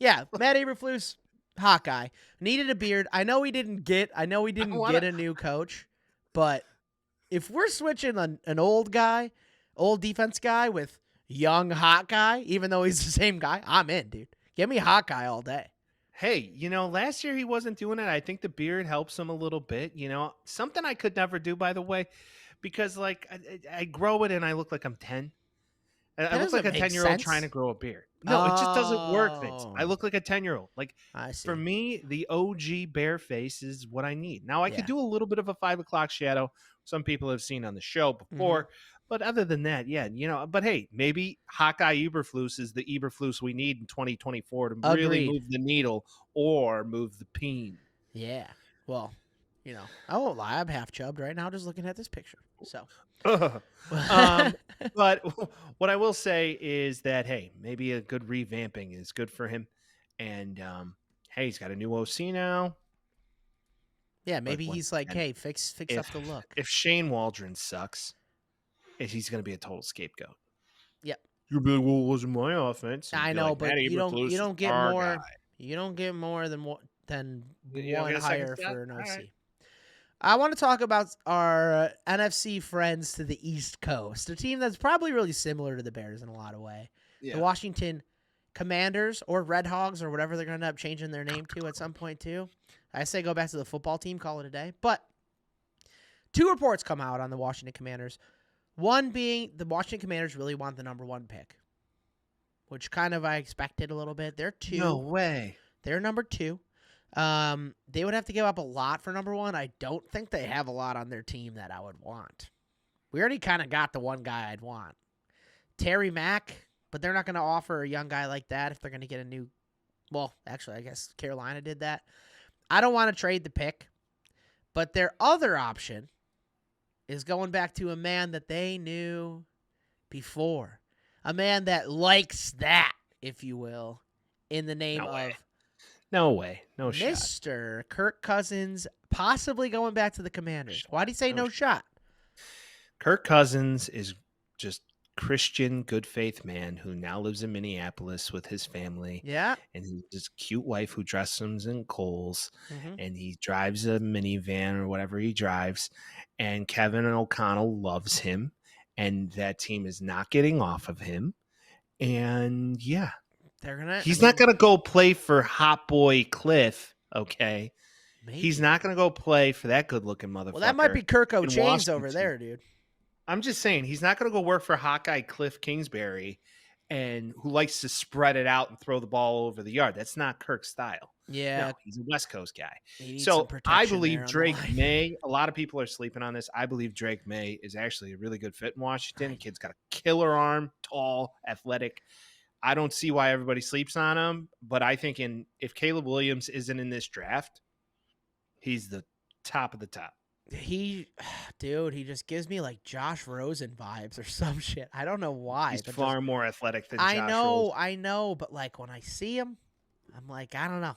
Yeah, Matt Eberflus, hot guy. Needed a beard. I know we didn't get a new coach, but if we're switching an old defense guy with young hot guy, even though he's the same guy, I'm in, dude. Give me hot guy all day. Hey, last year he wasn't doing it. I think the beard helps him a little bit. Something I could never do, by the way, because like I grow it and I look like I'm 10. I look like a 10-year-old trying to grow a beard. No, it just doesn't work, Vince. I look like a 10-year-old. Like, I see. for me, the OG bare face is what I need. Now, I could do a little bit of a 5 o'clock shadow. Some people have seen on the show before. But other than that, but hey, maybe Hawkeye Eberflus is the Eberflus we need in 2024 to really move the needle or move the peen. Yeah. Well, I won't lie. I'm half chubbed right now just looking at this picture. So. But what I will say is that, hey, maybe a good revamping is good for him. And, hey, he's got a new OC now. Yeah, maybe he's like, hey, fix up the look. If Shane Waldron sucks, he's going to be a total scapegoat. Yep. You'll be like, well, it wasn't my offense. I know, like, but you don't get more. Guy. You don't get more than one You don't get a second hire shot? for an OC. Right. I want to talk about our NFC friends to the East Coast, a team that's probably really similar to the Bears in a lot of ways. Yeah. The Washington Commanders or Red Hogs or whatever they're going to end up changing their name to at some point too. I say go back to the football team, call it a day. But 2 reports come out on the Washington Commanders. One being the Washington Commanders really want the number 1 pick, which kind of I expected a little bit. They're 2. No way. They're number 2. They would have to give up a lot for number 1. I don't think they have a lot on their team that I would want. We already kind of got the one guy I'd want. Terry Mack, but they're not going to offer a young guy like that if they're going to get a new. Well, actually, I guess Carolina did that. I don't want to trade the pick, but their other option is going back to a man that they knew before. A man that likes that, if you will, in the name of No way. No shot. Mr. Kirk Cousins, possibly going back to the Commanders. Why do you say no shot? Kirk Cousins is just Christian, good faith man who now lives in Minneapolis with his family. Yeah. And his cute wife who dresses him in Kohl's. Mm-hmm. And he drives a minivan or whatever he drives. And Kevin O'Connell loves him. And that team is not getting off of him. And yeah. He's not going to go play for Hot Boy Cliff, okay? Maybe. He's not going to go play for that good-looking motherfucker. Well, that might be Kirk in O'Chains over Washington. there, dude. I'm just saying, he's not going to go work for Hawkeye Cliff Kingsbury and who likes to spread it out and throw the ball over the yard. That's not Kirk's style. Yeah, No, he's a West Coast guy. he needs some So I protection there believe on the Drake line. May, a lot of people are sleeping on this. I believe Drake May is actually a really good fit in Washington. Kid's got a killer arm, tall, athletic. I don't see why everybody sleeps on him, but I think if Caleb Williams isn't in this draft, he's the top of the top. He just gives me like Josh Rosen vibes or some shit. I don't know why. He's but far more athletic than I Josh know, Rosen. I know, but like when I see him, I'm like, I don't know.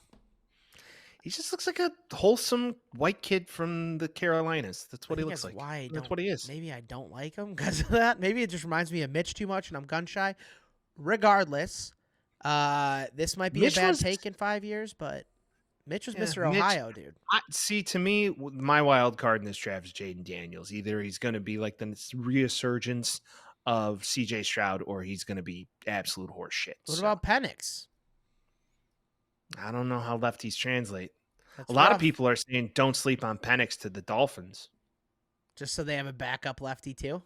He just looks like a wholesome white kid from the Carolinas. That's what he looks like. That's what he is. Maybe I don't like him because of that. Maybe it just reminds me of Mitch too much, and I'm gun shy. Regardless, this might be Mitch a bad was- take in 5 years, but Mitch was Yeah, Mr. Mitch- Ohio, dude. See, to me, my wild card in this draft is Jaden Daniels. Either he's going to be like the resurgence of CJ Stroud, or he's going to be absolute horse shit. What So, about Penix? I don't know how lefties translate. That's A lot of rough. people are saying don't sleep on Penix to the Dolphins. Just so they have a backup lefty too.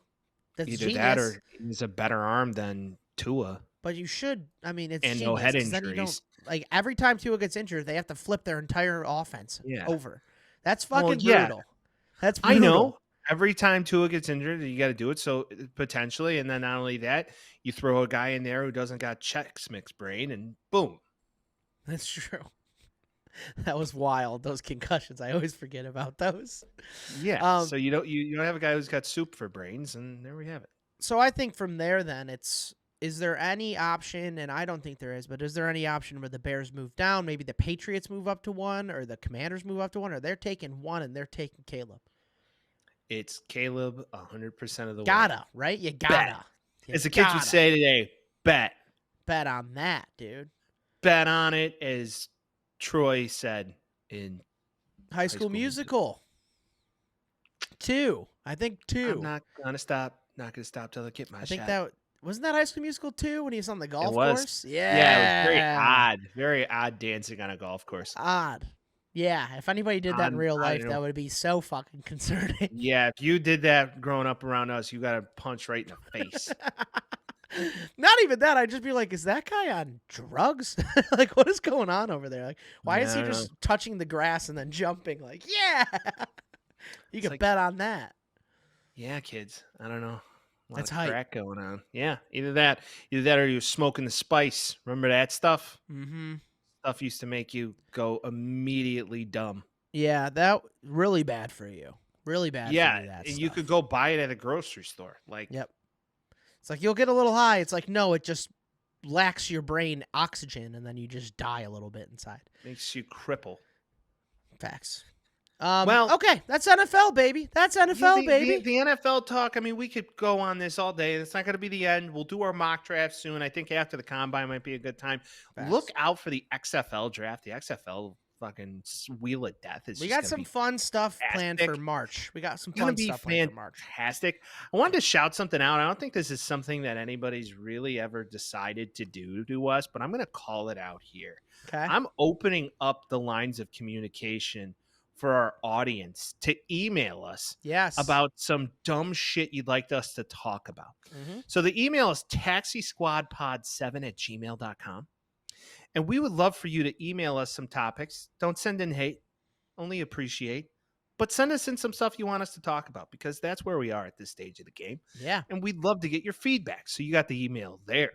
That's Either genius. that or he's a better arm than Tua. But you should. I mean, it's And genius, no head 'cause then you injuries. don't, like every time Tua gets injured, they have to flip their entire offense Yeah. over. That's Well, fucking yeah. brutal. That's I brutal. know. Every time Tua gets injured, you got to do it. So potentially, and then not only that, you throw a guy in there who doesn't got Chex Mix brain, and boom. That's true. That was wild. Those concussions. I always forget about those. Yeah. So you don't have a guy who's got soup for brains, and there we have it. So I think from there, then is there any option? And I don't think there is, but is there any option where the Bears move down? Maybe the Patriots move up to 1, or the Commanders move up to 1, or they're taking 1 and they're taking Caleb. It's Caleb 100% of the way. Gotta, right? You gotta. You As the kids would gotta. say today, bet on that, dude. bet on it, as Troy said in High School Musical. 2. I think 2. I'm not gonna stop. Not gonna stop till I get my I think shot. that wasn't that High School Musical 2 when he was on the golf was. course. Yeah, Yeah, it was very odd dancing on a golf course. Odd. Yeah, if anybody did that in Odd, real I life, know. that would be so fucking concerning. Yeah, if you did that growing up around us, you got a punch right in the face. Not even that. I'd just be like, is that guy on drugs? Like, what is going on over there? Like, why is he I don't just touching the grass and then jumping? Like, yeah. You can like- bet on that. Yeah, kids. I don't know. A lot That's of hype. crack going on. Yeah, either that or you're smoking the spice. Remember that stuff? Mm-hmm. Stuff used to make you go immediately dumb. Yeah, that really bad for you. Really bad. Yeah, for you, that and you stuff. could go buy it at a grocery store. Like, Yep. It's like you'll get a little high. It's like, no, it just lacks your brain oxygen, and then you just die a little bit inside. makes you cripple. Facts. Well- okay, that's NFL, baby. That's NFL, Yeah, baby. The NFL talk, I mean, we could go on this all day. It's not going to be the end. We'll do our mock draft soon. I think after the combine might be a good time. Facts. Look out for the XFL draft. The XFL fucking wheel of death is We just got gonna some be fun stuff planned for fantastic. March. We got some gonna fun be stuff planned for March. fantastic. I wanted to shout something out. I don't think this is something that anybody's really ever decided to do to us, but I'm going to call it out here. Okay. I'm opening up the lines of communication for our audience to email us Yes. about some dumb shit you'd like us to talk about. Mhm. So the email is taxisquadpod7@gmail.com. And we would love for you to email us some topics. Don't send in hate, only appreciate. But send us in some stuff you want us to talk about, because that's where we are at this stage of the game. Yeah. And we'd love to get your feedback. So you got the email there.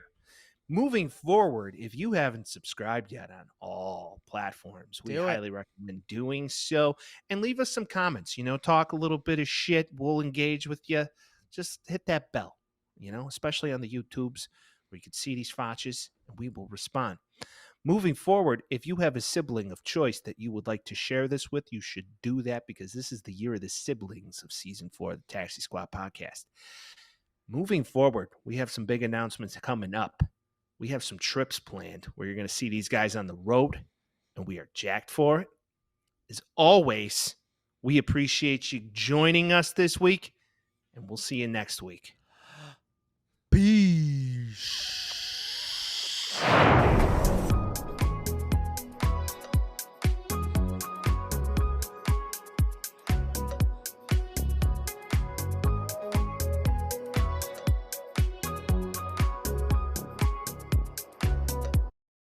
Moving forward, if you haven't subscribed yet on all platforms, we Do it. highly recommend doing so. And leave us some comments. Talk a little bit of shit. We'll engage with you. Just hit that bell, especially on the YouTubes where you can see these fotches, and we will respond. Moving forward, if you have a sibling of choice that you would like to share this with, you should do that, because this is the year of the siblings of season 4 of the Taxi Squad podcast. Moving forward, we have some big announcements coming up. We have some trips planned where you're going to see these guys on the road, and we are jacked for it. As always, we appreciate you joining us this week, and we'll see you next week.